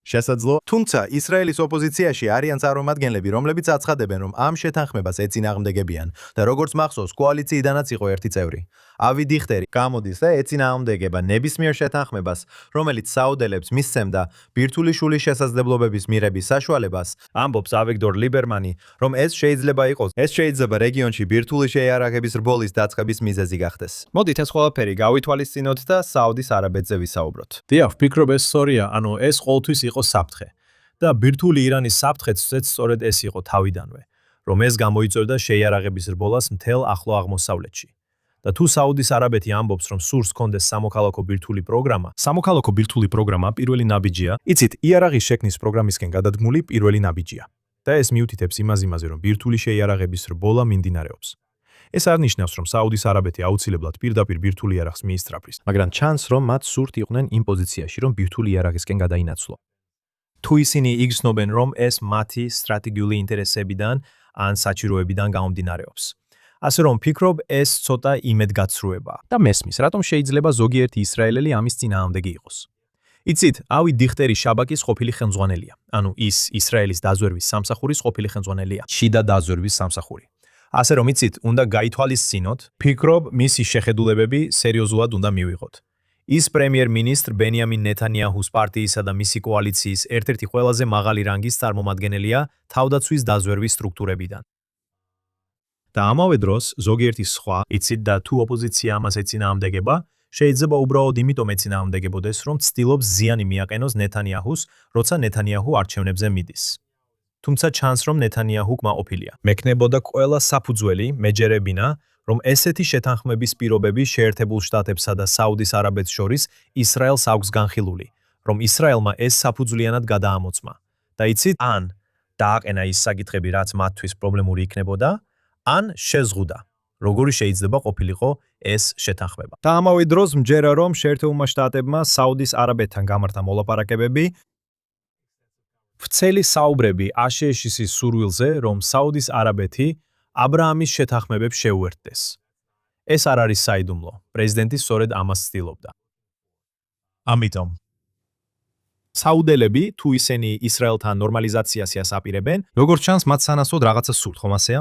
შესაძლო, თუმცა ისრაელის ოპოზიციაში არიან წარმომადგენლები, რომლებიც აცხადებენ, რომ ამ შეთანხმებას ეწინააღმდეგებიან და როგორც მახსოვს, კოალიციიდანაც იყო ერთი წევრი. ავი დიხტერი გამოდის და ეწინააღმდეგება ნებისმიერ შეთანხმებას, რომელიც საუდელებს მისცემდა ბირთვული შულის შესაძლებლობების მიღების საშუალებას, ამბობს ავიგდორ ლიბერმანი, რომ ეს შეიძლება იყოს. ეს შეიძლება რეგიონში ბირთვული შეიარაღების რბოლის დაწყების მიზეზი გახდეს. მოდით ეს ყველაფერი გავითვალისწინოთ და საუდის არაბეთზე ვისაუბროთ. დიახ, ვფიქრობ ეს სწორია, ანუ ეს ყოველთვის იყო საფრთხე. და ბირთვული ირანის საფრთხეც სწორედ ეს იყო თავიდანვე, რომ ეს გამოიწვევდა შეიარაღების რბოლას მთელ ახლო აღმოსავლეთში. და თუ საუდის არაბეთი ამბობს, რომ სურს კონდეს სამოქალაქო ბირთვული პროგრამა, სამოქალაქო ბირთვული პროგრამა პირველი ნაბიჯია, იცით, იარაღის შექმნის პროგრამისკენ გადადგმული პირველი ნაბიჯია. და ეს მიუთითებს იმაზე, რომ ბირთვული შეიარაღების რბოლა მიმდინარეობს. ეს არ ნიშნავს, რომ საუდის არაბეთი აუცილებლად პირდაპირ ბირთვული იარაღს მიისწრაფის, მაგრამ ჩანს, რომ მათ სურთ იყვნენ იმ პოზიციაში, რომ ბირთვული იარაღისკენ გადაინაცვლო. თუ ისინი იგრძნობენ, რომ ეს მათი სტრატეგიული ინტერესებიდან ან საჭიროებიდან გამომდინარეობს. ასე რომ ვფიქრობ, ეს ცოტა იმედგაცრუებაა და მესმის, რატომ შეიძლება ზოგიერთი ისრაელელი ამის წინააღმდეგი იყოს. იცით, ავი დიხტერი შაბაკის ყოფილი ხელმძღვანელია, ანუ ის ისრაელის დაზვერვის სამსახურის ყოფილი ხელმძღვანელია, შიდა დაზვერვის სამსახური. ასე რომ იცით, უნდა გაითვალისწინოთ, ვფიქრობ, მისი შეხედულებები სერიოზულად უნდა მივიღოთ. ის პრემიერ-მინისტრ ბენიამინ ნეთანიაჰუს პარტიისა და მისი კოალიციის ერთ-ერთი ყველაზე მაღალი რანგის წარმომადგენელია თავდაცვის დაზვერვის სტრუქტურებიდან. და ამავე დროს ზოგიერთი სხვა, იცით და თუ ოპოზიცია ამას ეწინააღმდეგება, შეიძლება უბრალოდ იმიტომ ეწინააღმდეგებოდეს, რომ ცდილობს ზიანი მიაყენოს ნეთანიაჰუს, როცა ნეთანიაჰუ არჩევნებზე მიდის. თუმცა ჩანს, რომ ნეთანიაჰუ კმაყოფილია. მექნებოდა ყველა საფუძველი მეჯერებინა, რომ ესეთი შეთანხმების პირობები შეერთებულ შტატებსა და საუდის არაბეთს შორის ისრაელს აქვს განხილული, რომ ისრაელმა ეს საფუძვლიანად გადაამოწმა. და იცით, ან დააყენა ის საკითხები, რაც მათთვის პრობლემური იქნებოდა, ან შეზღუდა, როგორი შეიძლება ყოფილიყო ეს შეთანხმება. და ამავე დროს მჯერა, რომ შეერთებულმა შტატებმა საუდის არაბეთთან გამართა მოლაპარაკებები, ვრცელი საუბრები აშშ-ის სურვილზე, რომ საუდის არაბეთი აბრაამის შეთანხმებებს შეუერთდეს. ეს არ არის საიდუმლო, პრეზიდენტი სწორედ ამას ცდილობდა. ამიტომ საუდელები თუ ისინი ისრაელთან ნორმალიზაციას აპირებენ, როგორც ჩანს მათ სანაცვლოდ რაღაცა სურთ, ხომ ასეა?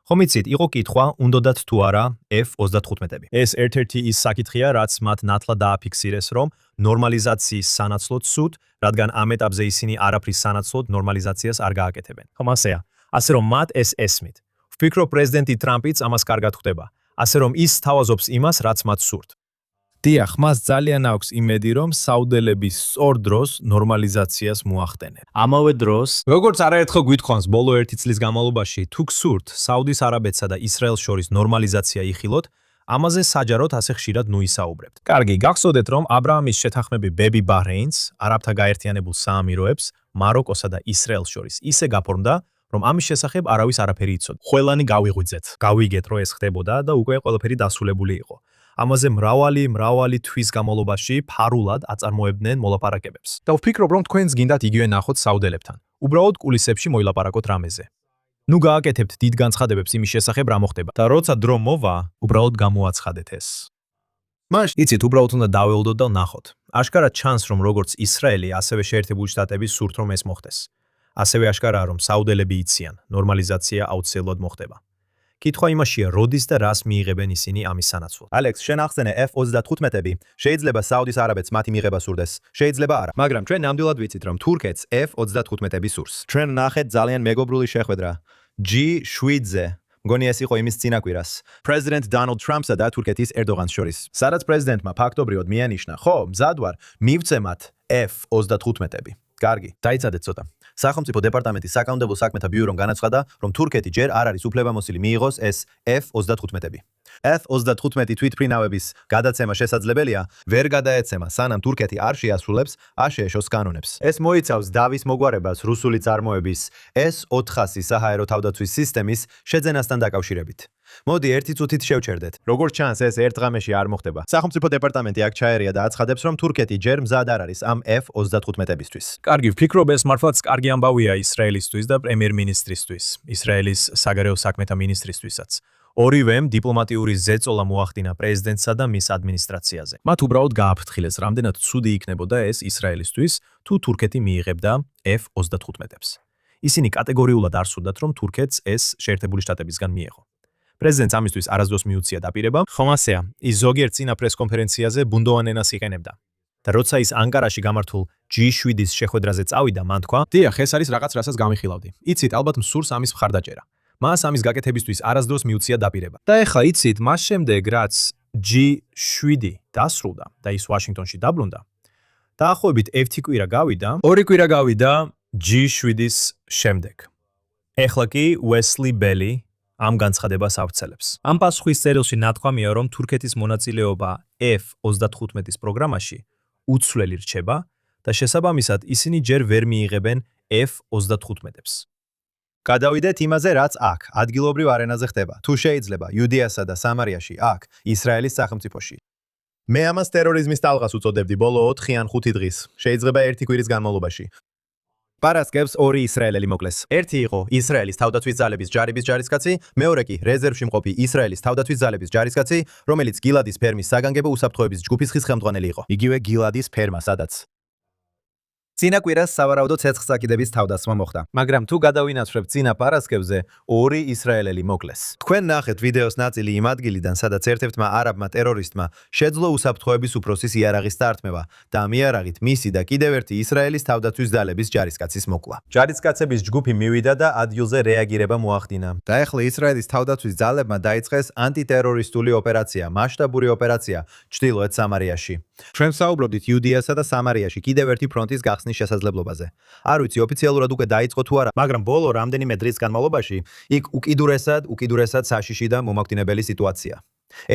ხომ იცით, იყო კითხვა, უნდათ თუ არა F-35-ები. ეს ერთ-ერთი ის საკითხია, რაც მათ ნათლად დააფიქსირეს, რომ ნორმალიზაციის სანაცვლოდ სურთ, რადგან ამ ეტაპზე ისინი არაფრის სანაცვლოდ ნორმალიზაციას არ გააკეთებენ. ხომ ასეა? ასე რომ მათ ეს ესმით. ვფიქრობ, პრეზიდენტი ტრამპიც ამას კარგად ხვდება. ასე რომ ის თავაზობს იმას, რაც მათ სურთ. დიახ, მას ძალიან აქვს იმედი, რომ საუდელები სწორ დროს ნორმალიზაციას მოახდენენ. ამავე დროს, როგორც არაერთხელ გვითხოვს ბოლო 1 წლის განმავლობაში, თუ გსურთ საუდის არაბეთსა და ისრაელს შორის ნორმალიზაცია იხილოთ, ამაზე საჯაროდ ასე ხშირად ნუისაუბრებთ. კარგი, გახსოვდეთ, რომ აბრაამის შეთანხმები ბები ბაჰრეინს, არაბთა გაერთიანებულ საამიროებს, მაროკოსა და ისრაელს შორის ისე გაფორმდა, რომ ამის შესახებ არავის არაფერი იცოდა. ყველანი გავიღვიძეთ, გავიგეთ, რომ ეს ხდებოდა და უკვე ყველაფერი დასრულებული იყო. ამაზე მრავალი თვის განმავლობაში ფარულად აწარმოებდნენ მოლაპარაკებებს. და ვფიქრობ, რომ თქვენს გინდათ იგივე ნახოთ საუდელებთან. უბრალოდ კულისებში მოილაპარაკოთ რამეზე. ნუ გააკეთებთ დიდ განცხადებებს იმის შესახებ რა მოხდება და როცა დრო მოვა, უბრალოდ გამოაცხადეთ ეს. მაშინ იცით, უბრალოდ უნდა დაველოდოთ და ვნახოთ. აშკარად ჩანს, რომ როგორც ისრაელი, ასევე შეერთებული შტატები სურთ, რომ ეს მოხდეს. ასევე აშკარაა, რომ საუდელები იციან, ნორმალიზაცია აუცილებლად მოხდება. კითხვა იმაშია, როდის და რას მიიღებენ ისინი ამის სანაცვლოდ. ალექს, შენ ახსენე F-35-ები, შეიძლება საუდის არაბეთს მათი მიღება სურდეს, შეიძლება არა, მაგრამ ჩვენ ნამდვილად ვიცით, რომ თურქეთს F-35-ები სურს. ჩვენ ნახეთ ძალიან მეგობრული შეხვედრა G7-ზე. მგონი ეს იყო იმის წინაკვირას. პრეზიდენტ დონალდ ტრამპსა და თურქეთის ერდოღანს შორის. სადაც პრეზიდენტმა ფაქტობრივად მიანიშნა, ხო, მზად ვარ, მივცემათ F-35-ები. კარგი, დაიცადეთ ცოტა. სახელმწიფო დეპარტამენტის საკანონმდებლო საქმეთა ბიურომ განაცხადა, რომ თურქეთი ჯერ არ არის უფლებამოსილი მიიღოს ეს F-35-ები. F-35 თვითმფრინავების გადაცემა შესაძლებელია, ვერ გადაეცემა, სანამ თურქეთი არ შეასრულებს აშშ-ს კანონებს. ეს მოიცავს დავის მოგვარებას რუსული წარმოების S-400 საჰაერო თავდაცვის სისტემის შეძენასთან დაკავშირებით. მოდი ერთი წუთით შევჩერდეთ. როგორც ჩანს, ეს ერთ ღამეში არ მოხდება. სახელმწიფო დეპარტამენტი აქ ჩაერია და აცხადებს, რომ თურქეთი ჯერ მზად არ არის ამ F-35-ებისთვის. კარგი, ვფიქრობ, ეს მართლაც კარგი ამბავია ისრაელისთვის და პრემიერ-მინისტრისთვის, ისრაელის საგარეო საქმეთა მინისტრისთვისაც. ორივემ დიპლომატიური ზეწოლა მოახდინა პრეზიდენტსა და მის ადმინისტრაციაზე. მათ უბრალოდ გააფრთხილეს, რამდენად ცუდი იქნებოდა ეს ისრაელისთვის, თუ თურქეთი მიიღებდა F-35-ებს. ისინი კატეგორიულად არ სურდათ, რომ თურქეთს ეს შეერთებული შტატებისგან მიეღო. პრეზიდენტს ამისთვის არასდროს მიუწია დაპირება, ხომ ასეა, ის ზოგიერთ წინა პრესკონფერენციაზე ბუნდოვან ენას იყენებდა. და როცა ის ანკარაში გამართულ G7-ის შეხვედრაზე წავიდა, მან თქვა: "დიახ, ეს არის რაღაც, რასაც გამიხილავდი. იცით, ალბათ მსურს ამის მხარდაჭერა. მას ამის გაკეთებისთვის არასდროს მიუწია დაპირება." და ეხლა იცით, მას შემდეგ, რაც G7 დასრულდა და ის ვაშინგტონში დაბრუნდა, დაახლოებით 1 კვირა გავიდა, 2 კვირა გავიდა G7-ის შემდეგ. ეხლა კი უესლი ბელი ამ განცხადებას ავრცელებს. ამ პასუხის წერილში ნათქვამია, რომ თურქეთის მონაწილეობა F-35-ის პროგრამაში უცვლელი რჩება და შესაბამისად ისინი ჯერ ვერ მიიღებენ F-35-ებს. გადავიდეთ იმაზე, რაც აქ, ადგილობრივ არენაზე ხდება. თუ შეიძლება, იუდეასა და სამარიაში, აქ, ისრაელის სახელმწიფოში. მე ამას ტერორიზმის ტალღას უწოდებდი ბოლო 4 ან 5 დღის, შეიძლება 1 კვირის განმავლობაში. პარასკევს 2 ისრაელელი მოკლეს. ერთი იყო ისრაელის თავდაცვის ძალების ჯარების ჯარისკაცი, მეორე კი რეზერვში მყოფი ისრაელის თავდაცვის ძალების ჯარისკაცი, რომელიც გილადის ფერმის საგანგებო უსაფრთხოების ჯგუფის ხელმძღვანელი იყო. იგივე გილადის ფერმა, სადაც წინა კვირას სავარაუდო ცეცხლსაკიდების თავდასხმა მოხდა, მაგრამ თუ გადავინაცვლებთ წინა პარასკევზე, 2 ისრაელელი მოკლეს. თქვენ ნახეთ ვიდეოს ნაწილი იმ ადგილიდან, სადაც ერთ-ერთმა არაბმა ტერორისტმა შეძლო უსაფრთხოების უფროსის იარაღის დარტყმება და ამ იარაღით მისი და კიდევ ერთი ისრაელის თავდაცვის ძალების ჯარისკაცის მოკვლა. ჯარისკაცების ჯგუფი მივიდა და ადგილზე რეაგირება მოახდინა. და ახლა ისრაელის თავდაცვის ძალებმა დაიწყეს ანტიტერორისტული ოპერაცია, მასშტაბური ოპერაცია ჩრდილოეთ სამარიაში. ჩვენ საუბრობდით იუდეასა და სამარიაში კიდევ ერთი ფრონტის გახსნის შესაძლებლობაზე. არ ვიცი ოფიციალურად უკვე დაიწყო თუ არა, მაგრამ ბოლო რამდენიმე დღის განმავლობაში იქ უკიდურესად საშიში და მომაკვდინებელი სიტუაცია.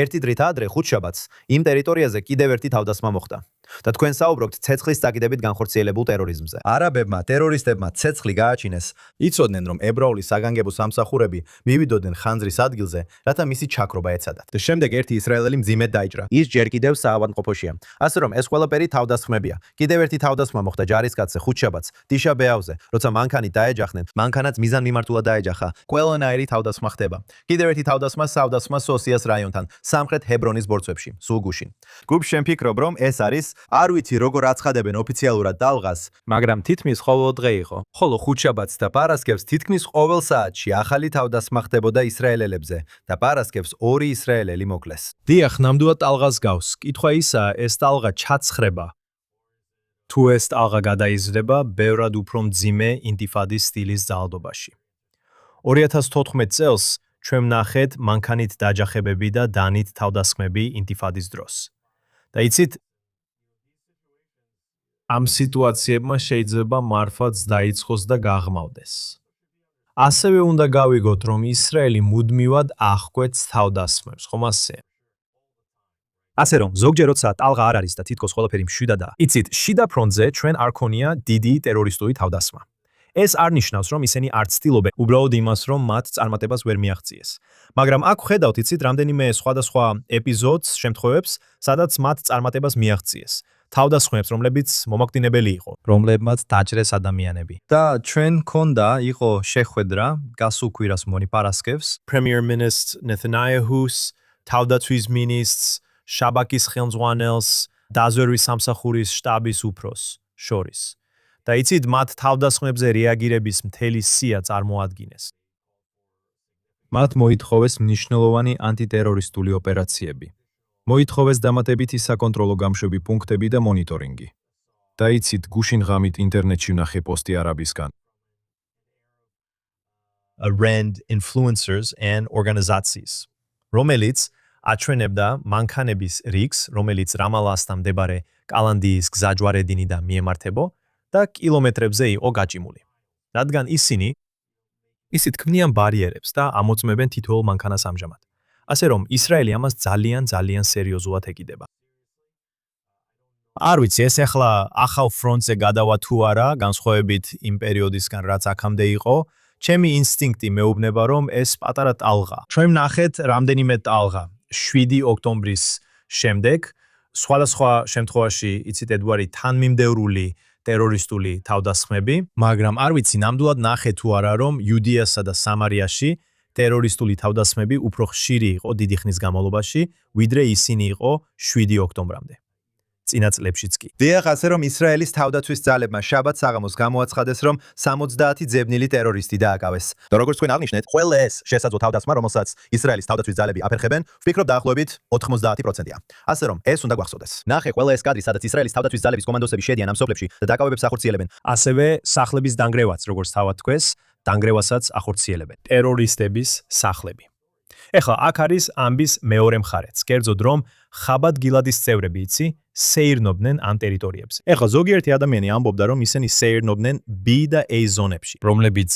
ერთი დღით ადრე ხუთშაბათს იმ ტერიტორიაზე კიდევ ერთი თავდასხმა მოხდა. და თქვენ საუბრობთ ცეცხლის წაკიდებით განხორციელებულ ტერორიზმზე. არაბებმა, ტერორისტებმა ცეცხლი გააჩინეს. იცოდნენ, რომ ებრაული საგანგებო სამსახურები მივიდოდნენ ხანძრის ადგილზე, რათა მისი ჩაქრობა ეცადათ. და შემდეგ ერთი ისრაელელი მძიმედ დაიჭრა. ის ჯერ კიდევ საავადმყოფოშია. ასე რომ ეს ყველაფერი თავდასხმებია. კიდევ ერთი თავდასხმა მოხდა ჯარისკაცზე ხუთშაბათს, ტიშა-ბეავზე, როცა მანქანით დაეჯახნენ, მანქანაც მიზანმიმართულად დაეჯახა. ყველანაირი თავდასხმა ხდება. კიდევ ერთი თავდასხმა სოსიას რაიონთან, სამხრეთ ჰებრონის ბორცვებში, სულ გუშინ. გუბ შენ ფიქრობ, რომ ეს არის არ ვიცი როგორ აცხადებენ ოფიციალურად ტალღას, მაგრამ თითქმის ყოველდღე იყო. ხოლო ხუთშაბათს და პარასკევს თითქმის ყოველ საათში ახალი თავდასხმა ხდებოდა ისრაელელებზე და პარასკევს 2 ისრაელელი მოკლეს. დიახ, ნამდვილად ტალღას გავს. კითხვა ისაა, ეს ტალღა ჩაცხრება. თუ ეს ტალღა გადაიზრდება, ბევრად უფრო მძიმე ინტიფადის სტილის ძალადობაში. 2014 წელს ჩვენ ვნახეთ მანქანით დაჯახებები და დანით თავდასხმები ინტიფადის დროს. და იცით, ამ სიტუაციებმა შეიძლება მართლაც დაიწყოს და გაღრმავდეს. ასევე უნდა გავიგოთ, რომ ისრაელი მუდმივად აღკვეთს თავდასხმებს, ხომ ასე? ასე რომ, ზოგჯერ როცა ტალღა არ არის და თითქოს ყველაფერი მშვიდადაა, იცით, შიდა ფრონტზე ჩვენ არ ქონია დიდი ტერორისტული თავდასხმა. ეს არ ნიშნავს, რომ ისინი არ ცდილობენ უბრალოდ იმას, რომ მათ წარმატებას ვერ მიაღწიეს. მაგრამ აქ ხედავთ, იცით, რამდენიმე სხვადასხვა ეპიზოდს, შემთხვევებს, სადაც მათ წარმატებას მიაღწიეს. თავდასხმებს, რომლებიც მომაკვდინებელი იყო, რომლებმაც დაჭრეს ადამიანები. და ჩვენ ქონდა იყო შეხვედრა გასულ კვირას მგონი პარასკევს, Premier Minister Netanyahu-ს, თავდაცვის მინისტრს, შაბაკის ხელმძღვანელს, დაზვერვის სამსახურის შტაბის უფროსს შორის. და იცით, მათ თავდასხმებზე რეაგირების მთელი სია წარმოადგინეს. მათ მოითხოვეს მნიშვნელოვანი ანტიტერორისტული ოპერაციები. მოითხოვეს დამატებითი საკონტროლო გამშვები პუნქტები და მონიტორინგი. და იცით, გუშინ ღამით ინტერნეტში ვნახე პოსტი არაბისგან. Rand influencers and organizations, რომელიც აჩვენებდა მანქანების რიგს, რომელიც რამალასთან მდებარე კალანდიის გზაჯვარედინიდან მიემართებო და კილომეტრებზე იყო გაჭიმული. რადგან ისინი ქმნიან ბარიერებს და ამოწმებენ თითოეულ მანქანას ამჟამად. ასე რომ, ისრაელი ამას ძალიან სერიოზულად ეკიდება. არ ვიცი, ეს ახლა ახალ ფრონტზე გადავა თუ არა, განსხვავებით იმ პერიოდისგან, რაც აქამდე იყო, ჩემი ინსტინქტი მეუბნება, რომ ეს პატარა ტალღა. ჩვენ ვნახეთ რამდენიმე ტალღა 7 ოქტომბრის შემდეგ, სხვადასხვა შემთხვევაში, იცით, ედვარი თანმიმდევრული ტერორისტული თავდასხმები, მაგრამ არ ვიცი, ნამდვილად ნახე თუ არა, რომ იუდეასა და სამარიაში ტერორისტული თავდასხმები უფრო ხშირი იყო დიდი ხნის განმავლობაში, ვიდრე ისინი იყო 7 ოქტომბრამდე. წინა წლებშიც კი. დიახ, ასე რომ ისრაელის თავდაცვის ძალებმა შაბათ საღამოს გამოაცხადეს, რომ 70 ძებნილი ტერორისტი დააკავეს. და როგორც თქვენ აღნიშნეთ, ყველა ეს შესაძლო თავდასხმა, რომელსაც ისრაელის თავდაცვის ძალები აფერხებენ, ვფიქრობ დაახლოებით 90%-ია. ასე რომ, ეს უნდა გვახსოვდეს. ნახე ყველა ეს კადრი, სადაც ისრაელის თავდაცვის ძალების კომანდოსები შედიან ამ სოფლებში და დაკავებებს ახორციელებენ. ასევე სახლების დანგრევაც, როგორც თავად თქვეს, დანგრევასაც ახორციელებენ. ტერორისტების სახლები. ეხლა აქ არის ამბის მეორე მხარეც. კერძოდ რომ ხაბად გილადის წევრები იცი სეირნობდნენ ამ ტერიტორიებზე. ეხლა ზოგიერთი ადამიანი ამბობდა, რომ ისინი სეირნობდნენ B და A ზონებში, რომლებიც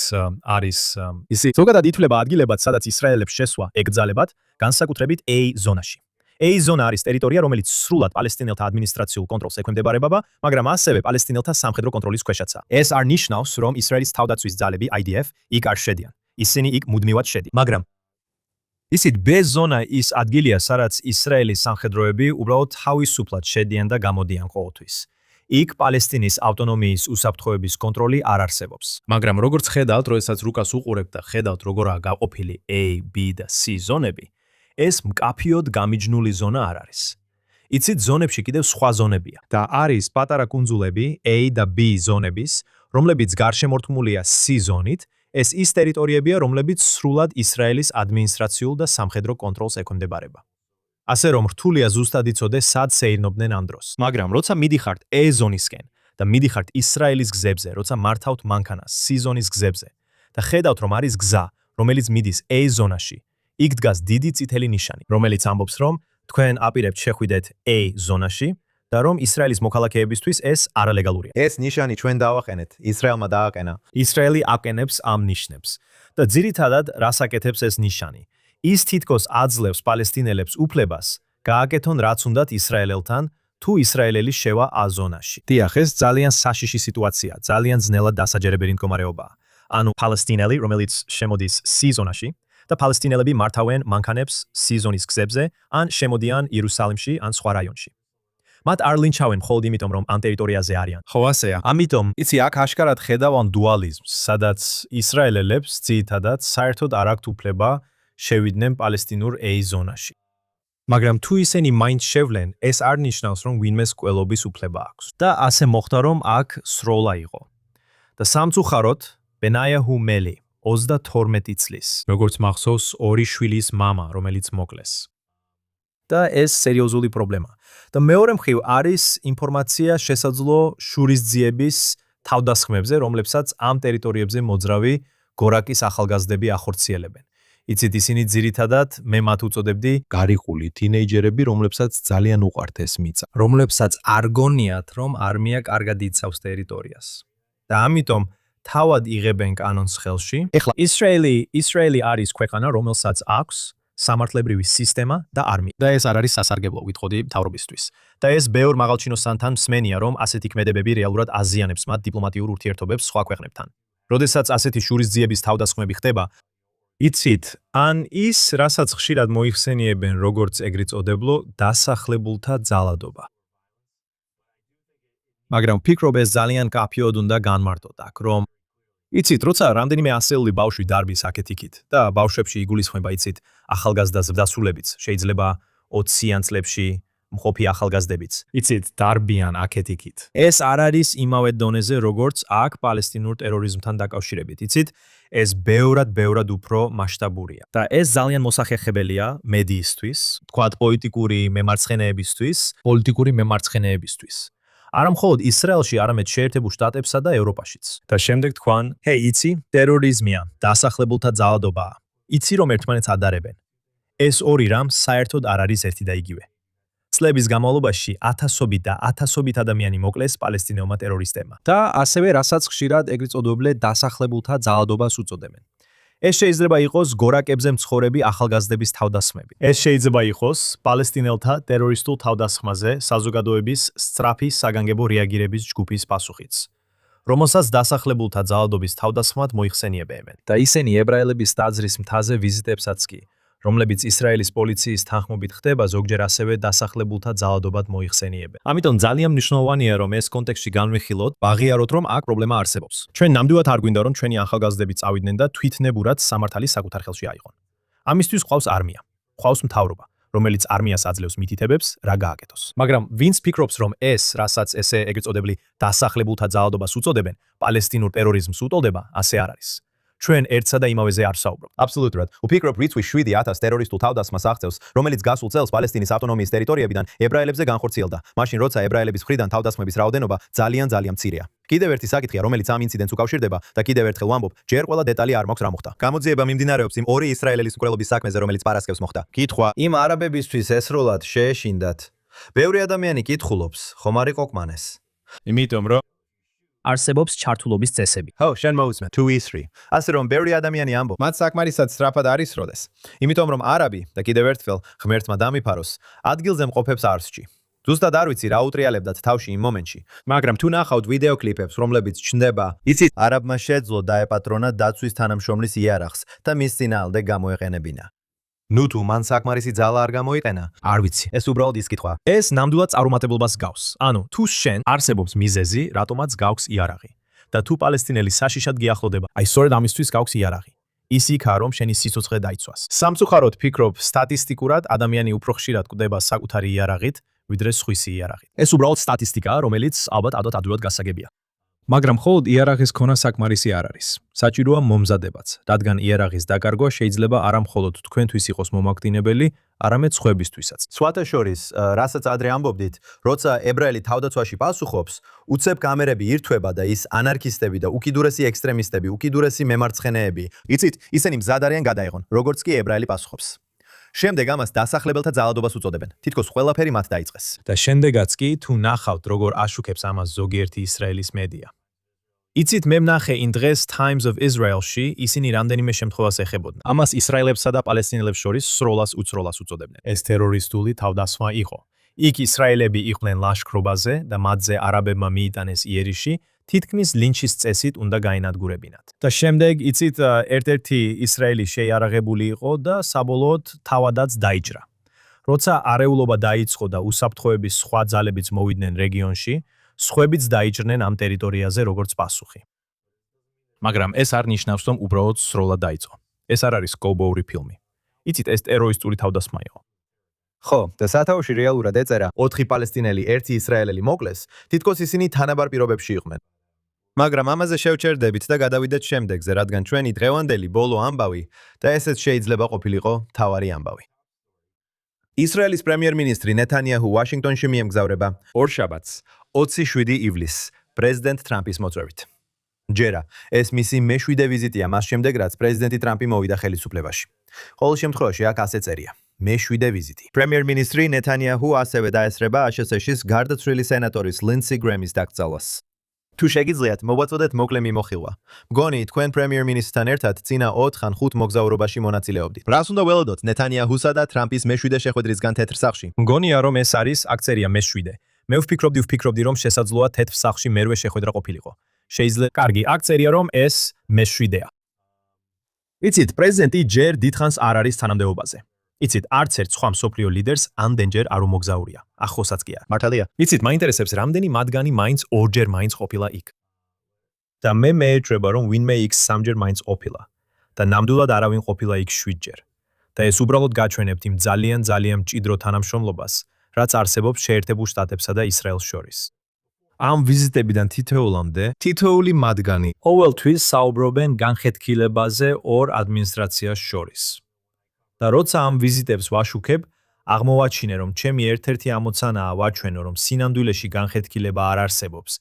არის ზოგადად ითვლება ადგილებად, სადაც ისრაელებს შესვა ეკრძალებათ, განსაკუთრებით A ზონაში. A ზონა არის ტერიტორია, რომელიც სრულად პალესტინელთა ადმინისტრაციულ კონტროლს ექვემდებარება, მაგრამ ასევე პალესტინელთა სამხედრო კონტროლის ქვეშაცაა. ეს არ ნიშნავს, რომ ისრაელის თავდაცვის ძალები IDF იქ არ შედიან. ისინი იქ მუდმივად შედიან. მაგრამ ისიც B ზონა ის ადგილია, სადაც ისრაელის სამხედროები უბრალოდ თავისუფლად შედიან და გამოდიან ყოველთვის. იქ პალესტინის ავტონომიის უსაფრთხოების კონტროლი არ არსებობს. მაგრამ როგორც ხედავთ, როდესაც რუკას უყურებთ და ხედავთ, როგორაა გაყოფილი A, B და C ზონები, ეს მკაფიოდ გამიჯნული ზონა არ არის. იცით, ზონებში კიდევ სხვა ზონებია და არის პატარა კუნძულები A და B ზონების, რომლებიც გარშემორტყმულია C ზონით. ეს ის ტერიტორიებია, რომლებიც სრულად ისრაელის ადმინისტრაციულ და სამხედრო კონტროლს ექვემდებარება. ასე რომ, რთულია ზუსტად იცოდეს, სად სეირნობდნენ ამ დროს. მაგრამ როცა მიდიხართ A ზონისკენ და მიდიხართ ისრაელის გზებზე, როცა მართავთ მანქანას C ზონის გზებზე და ხედავთ, რომ არის გზა, რომელიც მიდის A ზონაში, იქ დგას დიდი წითელი ნიშანი, რომელიც ამბობს, რომ თქვენ აპირებთ შეხვიდეთ A ზონაში და რომ ისრაელის მოქალაქეებისთვის ეს არალეგალურია. ეს ნიშანი ჩვენ დავაყენეთ, ისრაელმა დააყენა. ისრაელი აკენებს ამ ნიშნებს. და ძირითადად რას აკეთებს ეს ნიშანი? ის თითქოს აძლევს პალესტინელებს უფლებას გააკეთონ რაც უნდათ ისრაელელთან, თუ ისრაელელი შევა A ზონაში. დიახ, ეს ძალიან საშიში სიტუაცია, ძალიან ძნელად დასაჯერებელი მდგომარეობაა. ანუ პალესტინელი, რომელიც შემოდის C ზონაში და პალესტინელები მართავენ მანქანებს C ზონის გზებზე, ან შემოდიან იერუსალიმში, ან სხვა რაიონში. მათ არ ლინჩავენ მხოლოდ იმიტომ, რომ ამ ტერიტორიაზე არიან. ხო, ასეა. ამიტომ, იცი, აქ აშკარად ხედავენ დუალიზმს, სადაც ისრაელელებს ძირითადად საერთოდ არ აქვთ უფლება შევიდნენ პალესტინურ A ზონაში. მაგრამ თუ ისინი მაინც შევლენ, ეს არ ნიშნავს, რომ ვინმეს ყველობის უფლება აქვს. და ასე მოხდა, რომ აქ სროლა იყო. და სამწუხაროდ, ბენაიაჰუ მელი 32 წლის, როგორც მახსოვს, ორი შვილის მამა, რომელიც მოკლეს. და ეს სერიოზული პრობლემა. და მეორე მხრივ არის ინფორმაცია შესაძლო შურისძიების თავდასხმებზე, რომლებსაც ამ ტერიტორიებზე მოძრავი გორაკის ახალგაზრდები ახორციელებენ. იცით, ისინი ძირითადად მე მათ უწოდებდი გარიყული თინეიჯერები, რომლებსაც ძალიან უყვართ ეს მიწა, რომლებსაც არ გონიათ, რომ არმია კარგად იცავს ტერიტორიას. და ამიტომ თავად იღებენ კანონს ხელში. ეხლა ისრაელი არის ქვეყანა, რომელსაც აქვს სამართლებრივი სისტემა და არმია. და ეს არ არის სასარგებლო, ვიტყოდი მთავრობისთვის. და ეს ბევრ მაღალჩინოსანთან მსმენია, რომ ასეთი ქმედებები რეალურად აზიანებს მათ დიპლომატიურ ურთიერთობებს სხვა ქვეყნებთან. როდესაც ასეთი შურისძიების თავდასხმები ხდება, იცით, ან ის, რასაც ხშირად მოიხსენიებენ როგორც ეგრეთ წოდებულო დასახლებულთა ძალადობა. მაგრამ ვფიქრობ, ეს ძალიან კაფეოდ უნდა განმარტოთ აქ, რომ იცით, როცა რამდენიმე ასეული ბავშვი დარბის აქეთ-იქით და ბავშვებში იგულისხმება, იცით, ახალგაზრდა ზრდასრულებიც, შეიძლება 20-იან წლებში მყოფი ახალგაზრდებიც. იცით, დარბიან აქეთ-იქით. ეს არ არის იმავე დონეზე, როგორც აქ პალესტინურ ტერორიზმთან დაკავშირებით. იცით, ეს ბევრად უფრო მასშტაბურია. და ეს ძალიან მოსახერხებელია მედიისთვის, თქვათ პოლიტიკური მემარცხენეებისთვის. არა მხოლოდ ისრაელში, არამედ შეერთებულ შტატებსა და ევროპაშიც. და შემდეგ თქვან, ჰეი, იცი, ტერორიზმია, დასახლებულთა ძალადობაა. იცი, რომ ერთმანეთს ადარებენ. ეს ორი რამ საერთოდ არ არის ერთი და იგივე. წლების განმავლობაში ათასობით ადამიანი მოკლეს პალესტინელმა ტერორისტებმა. და ასევე რასაც ხშირად ეგრეთ წოდებული დასახლებულთა ძალადობას უწოდებენ. ეს შეიძლება იყოს გორაკებზე მცხოვრები ახალგაზრდების თავდასხმები. ეს შეიძლება იყოს პალესტინელთა ტერორისტულ თავდასხმაზე საზოგადოების სწრაფი საგანგებო რეაგირების ჯგუფის პასუხიც, რომელსაც დასახლებულთა ძალადობის თავდასხმად მოიხსენიებენ. და ისინი ებრაელების ტაძრის მთაზე ვიზიტებსაც კი, რომლებიც ისრაელის პოლიციის თანხმობით ხდება, ზოგჯერ ასევე დასახლებულთა ძალადობად მოიხსენიებენ. ამიტომ ძალიან მნიშვნელოვანია, რომ ეს კონტექსტში განვიხილოთ, ვაღიაროთ, რომ აქ პრობლემა არსებობს. ჩვენ ნამდვილად არ გვინდა, რომ ჩვენი ახალგაზრდები წავიდნენ და თვითნებურად სამართალი საკუთარ ხელში აიღონ. ამისთვის ყავს არმია, ყავს მთავრობა, რომელიც არმიას აძლევს მითითებებს, რა გააკეთოს. მაგრამ ვინც ფიქრობს, რომ ეს, რასაც ესე ეგრეთ წოდებული დასახლებულთა ძალადობას უწოდებენ, პალესტინურ ტერორიზმს უტოლდება, ასე არ არის. ჩვენ ერთსა და იმავეზე არ ვსაუბრობთ. აბსოლუტურად. ვფიქრობ, რიცხვი 7,000 ტერორისტულ თავდასხმას აღწევს, რომელიც გასულ წელს პალესტინის ავტონომიის ტერიტორიებიდან ებრაელებზე განხორციელდა, მაშინ როცა ებრაელების მხრიდან თავდასხმების რაოდენობა ძალიან მცირეა. კიდევ ერთი საკითხია, რომელიც ამ ინციდენტს უკავშირდება და კიდევ ერთხელ ვამბობ, ჯერ ყველა დეტალი არ მაქვს რა მოხდა. გამოძიება მიმდინარეობს იმ ორი ისრაელის მკვლელობის საქმეზე, რომელიც პარასკევს მოხდა. კითხვა: იმ არაბებისთვის ეს როლად შეეშინდათ? ბევრი ადამიანი კითხულობს, ხომ არ იყო კმანეს? იმიტომ რომ არსებობს ჩართულობის წესები. შენ მოусმე 2-3. ასე რომ ბევრი ადამიანი ამბობს, მათ საკმარისად სწრაფად არ ისროდეს. იმიტომ რომ არაბი და კიდევ ერთხელ ღმერთმა დამიფაროს, ადგილზე მყოფებს არ სჭი. ზუსტად არ ვიცი რა უტრიალებდათ თავში იმ მომენტში, მაგრამ თუ ნახავთ ვიდეო კლიპებს, რომლებიც ჩნდება, იცით, არაბმა შეძლო დაეპატრონა დაცვის თანამშრომლის იარაღს და მის წინააღმდეგ გამოეყენებინა. ნუ თუ მან საკმარისი ძალა არ გამოიყენა, არ ვიცი. ეს უბრალოდ ის კითხვა. ეს ნამდვილად წარუმატებლობას გავს. ანუ, თუ შენ არსებობს მიზეზი, რატომაც გაქვს იარაღი. და თუ პალესტინელი საშიშად გიახლოვდება, აი სწორედ ამისთვის გაქვს იარაღი. ის იქაა, რომ შენი სიცოცხლე დაიცვას. სამწუხაროდ ვფიქრობ, სტატისტიკურად ადამიანი უფრო ხშირად კვდება საკუთარი იარაღით, ვიდრე სხვისი იარაღით. ეს უბრალოდ სტატისტიკაა, რომელიც ალბათ ადვილად გასაგებია. მაგრამ მხოლოდ იარაღის ქონა საკმარისი არ არის. საჭიროა მომზადებაც, რადგან იარაღის დაკარგვა შეიძლება არა მხოლოდ თქვენთვის იყოს მომაგდინებელი, არამედ სხვებისთვისაც. სხვათა შორის, რასაც ადრე ამბობდით, როცა ებრაელი თავდაცვაში პასუხობს, უცებ კამერები ირთვება და ის ანარქისტები და უკიდურესი ექსტრემისტები, უკიდურესი მემარცხენეები, იცით, ისინი მზად არიან გადაეღონ, როგორც კი ებრაელი პასუხობს. შემდეგ ამას დასახლებელთა ძალადობას უწოდებენ. თითქოს ყველაფერი მათ დაიწყეს. და შემდეგაც კი თუ ნახავთ, როგორ აშუქებს ამას ზოგიერთი ისრაელის მედია. იცით, მე ვნახე იმ დღეს Times of Israel-ში ისინი რამდენიმე შემთხვევას ეხებოდნენ. ამას ისრაელებსა და პალესტინელებს შორის სროლას უწროლას უწოდებდნენ. ეს ტერორისტული თავდასხმა იყო. იქ ისრაელები იყვნენ ლაშქრობაზე და მათზე არაბებმა მიიტანეს იერიში, თითქმის ლინჩის წესით უნდა გაენადგურებინათ. და შემდეგ, იცით, ერთ-ერთი ისრაელი შეიარაღებული იყო და საბოლოოდ თავადაც დაიჭრა. როცა არეულობა დაიწყო და უსაფრთხოების სხვა ძალებიც მოვიდნენ რეგიონში, სხვებიც დაიჭრნენ ამ ტერიტორიაზე როგორც პასუხი. მაგრამ ეს არ ნიშნავს, რომ უბრალოდ სროლა დაიწყო. ეს არ არის კოუბოური ფილმი. იცით, ეს ტერორისტული თავდასხმა იყო. ხო, და სათავეში რეალურად ეწერა 4 პალესტინელი, 1 ისრაელელი მოკლეს, თითქოს ისინი თანაბარ პირობებში იყვნენ. მაგრამ ამაზე შევჩერდებით და გადავიდეთ შემდეგზე, რადგან ჩვენი დღევანდელი ბოლო ამბავი და ესეც შეიძლება ყოფილიყო მთავარი ამბავი. ისრაელის პრემიერ-მინისტრი ნეთანიაჰუ ვაშინგტონში მიემგზავრება ორშაბათს, 27 ივლისს, პრეზიდენტ ტრამპის მოწვევით. ჯერა, ეს მისი მეშვიდე ვიზიტია მას შემდეგ, რაც პრეზიდენტი ტრამპი მოვიდა ხელისუფლებაში. ყოველ შემთხვევაში აქ ასე წერია. მეშვიდე ვიზიტი. პრემიერ-მინისტრი ნეთანიაჰუ ასევე დაესწრება აშშ-ის გარდაცვლილი სენატორის ლინდსი გრემის დაკრძალვას. თუ შეგიძლიათ, მოვაწოდეთ მოკლე მიმოხილვა. მგონი, თქვენ პრემიერ-მინისტრთან ერთად წინა 4 ან 5 მოგზაურობაში მონაწილეობდით. რას უნდა ველოდოთ ნეთანიაჰუსა და ტრამპის მეშვიდე შეხვედრისგან თეთრ სახლში? მგონია რომ ეს არის აქცერია მეშვიდე. მე ვფიქრობდი რომ შესაძლოა თეთრ სახლში მერვე შეხვედრა ყოფილიყო. შეიძლება კარგი აქცერია რომ ეს მეშვიდეა. იცით, პრეზიდენტი ჯერ დიდხანს არ არის თანამდებობაზე. იცით, არც ერთ სხვა მსოფლიო ლიდერს ამდენჯერ არ უმოგზაურია. ახლოსაც კი არა. მართალია. იცით, მაინტერესებს რამდენი მათგანი მაინც ორჯერ მაინც ყოფილა იქ. და მე მეეჭვება რომ ვინმე იქ 3ჯერ მაინც ყოფილა და ნამდვილად არავინ ყოფილა იქ 7ჯერ. და ეს უბრალოდ გაჩვენებთ იმ ძალიან მჭიდრო თანამშრომლობას, რაც არსებობს შეერთებულ შტატებსა და ისრაელს შორის. ამ ვიზიტებიდან თითოეულამდე თითოეული მათგანი ყოველთვის საუბრობენ განხეთქილებაზე ორ ადმინისტრაციას შორის. და როცა ამ ვიზიტებს ვაშუქებ, აღმოვაჩინე რომ ჩემი ერთ-ერთი ამოცანაა ვაჩვენო რომ სინამდვილეში განხეთქილება არ არსებობს.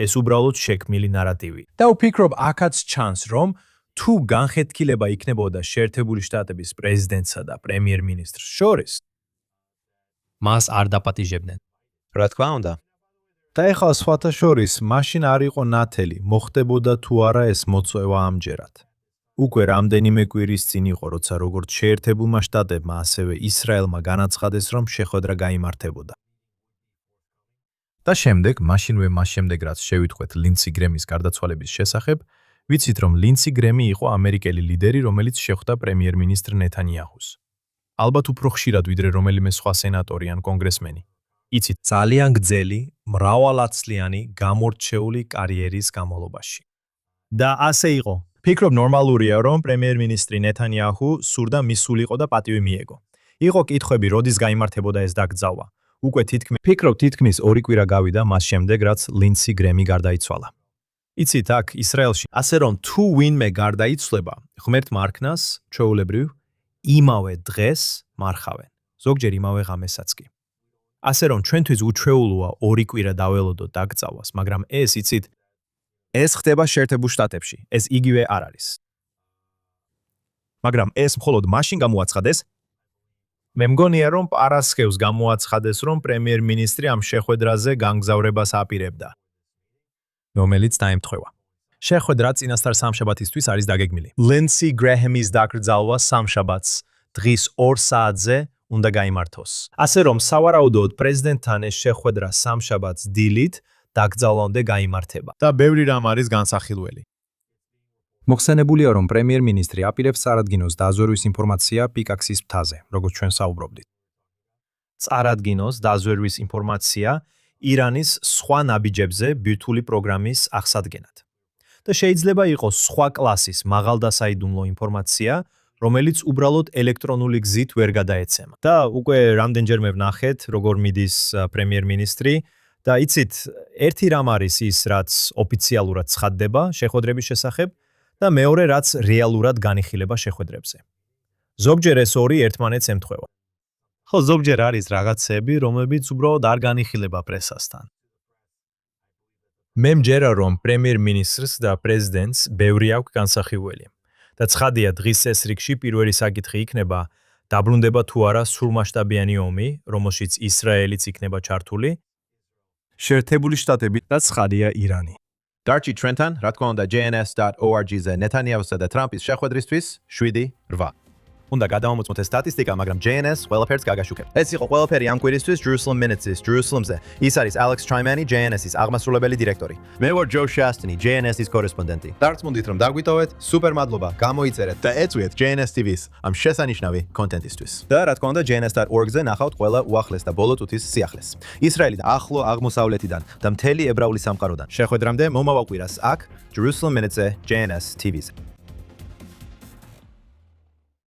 ეს უბრალოდ შექმნილი ნარატივი. და ვფიქრობ აქაც ჩანს რომ თუ განხეთქილება იქნებოდა შეერთებული შტატების პრეზიდენტსა და პრემიერ-მინისტრს შორის, მას არ დაპატიჟებდნენ. რა თქმა უნდა. და ეხლა სხვათა შორის, მაშინ არ იყო ნათელი, მოხდებოდა თუ არა ეს მოწვევა ამჯერად. უკვე რამდენიმე კვირის წინ იყო, როცა როგორც შეერთებულმა შტატებმა, ასევე ისრაელმა განაცხადეს, რომ შეხვედრა გაიმართებოდა. და შემდეგ, მას შემდეგ რაც შევიტყვეთ ლინდსი გრემის გარდაცვალების შესახებ, ვიცით რომ ლინდსი გრემი იყო ამერიკელი ლიდერი, რომელიც შეხვდა პრემიერ-მინისტრ ნეთანიაჰუს. ალბათ უფრო ხშირად ვიდრე რომელიმე სხვა სენატორი ან კონგრესმენი. იცით, ძალიან გრძელი, მრავალაცლიანი, გამორჩეული კარიერის განმავლობაში. და ასე იყო. ფიქრობ ნორმალურია, რომ პრემიერ-მინისტრი ნეთანიაჰუ სურდა მისულიყო და პატივი მიეგო. იყო კითხვები, როდის გაიმართებოდა ეს დაკრძალვა. უკვე თითქმის 2 კვირა გავიდა მას შემდეგ, რაც ლინდსი გრემი გარდაიცვალა. იცით, აქ ისრაელში, ასე რომ თუ ვინმე გარდაიცვლება, ღმერთმა არქნას, ჩვეულებრივ, იმავე დღეს მარხავენ. ზოგჯერ იმავე ღამესაც კი. ასე რომ ჩვენთვის უჩვეულოა 2 კვირა დაველოდოთ დაკრძალვას, მაგრამ ეს იცით, ეს ხდება შეერთებულ შტატებში, ეს იგივე არ არის. მაგრამ ეს მხოლოდ მაშინ გამოაცხადეს, მე მგონია რომ პარასხევს გამოაცხადეს, რომ პრემიერ-მინისტრი ამ შეხვედრაზე განგზავრებას აპირებდა, რომელიც დაემთხვევა. შეხვედრა წინასწარ სამშაბათისთვის არის დაგეგმილი. ლინდსი გრეჰემის დაკრძალვა სამშაბათს, დღის 2 საათზე უნდა გაიმართოს. ასე რომ სავარაუდოდ პრეზიდენტთან ეს შეხვედრა სამშაბათს დილით დაკრძალვამდე გაიმართება. და ბევრი რამ არის განსახილველი. მოხსენებულია, რომ პრემიერ-მინისტრი აპირებს წარადგინოს დაზვერვის ინფორმაცია პიკაქსის მთაზე, როგორც ჩვენ საუბრობდით. წარადგინოს დაზვერვის ინფორმაცია ირანის სხვა ნაბიჯებზე ბირთვული პროგრამის აღსადგენად. და შეიძლება იყოს სხვა კლასის მაღალდასაიდუმლო ინფორმაცია, რომელიც უბრალოდ ელექტრონული გზით ვერ გადაეცემა. და უკვე რამდენჯერმე ვნახეთ, როგორ მიდის პრემიერ-მინისტრი და იცით, ერთი რამ არის ის, რაც ოფიციალურად ცხადდება შეხვედრების შესახებ და მეორე რაც რეალურად განიხილება შეხვედრებზე. ზოგჯერ ეს ორი ერთმანეთს ემთხვევა. ხო, ზოგჯერ არის რაღაცები, რომლებიც უბრალოდ არ განიხილება პრესასთან. მე მჯერა რომ პრემიერ-მინისტრს და პრეზიდენტს ბევრი აქვს განსახილველი. და ცხადია დღის ეს რიგში პირველი საკითხი იქნება, დაბრუნდება თუ არა სრულმასშტაბიანი ომი, რომელშიც ისრაელიც იქნება ჩართული, შეერთებული შტატები და ცხადია ირანი. დარჩი ჩვენთან, რა თქმა უნდა, jns.org-ზე ნეთანიაჰუსა და ტრამპის შეხვედრისთვის 7-8. უნდა გადავამოწმოთ ეს სტატისტიკა, მაგრამ JNS ყველაფერს გაგაშუქებ. ეს იყო ყველაფერი ამ კვირისთვის Jerusalem Minutes-ის Jerusalem-ზე. ის არის Alex Trimani, JNS-ის აღმასრულებელი დირექტორი. მე ვარ Joe Shastini, JNS-ის კორესპონდენტი. დარწმუნდით, რომ დაგვიტოვეთ, სუპერ მადლობა, გამოიწერეთ და ეწვიეთ JNS TV-ს ამ შესანიშნავი კონტენტისთვის. და რა თქმა უნდა, jns.org-ზე ნახავთ ყველა უახლეს და ბოლო წუთის სიახლეს. ისრაელიდან, ახლო აღმოსავლეთიდან და მთელი ებრაული სამყაროდან. შეხვედრამდე მომავალ კვირას აქ Jerusalem Minutes-ზე JNS TV-ზე.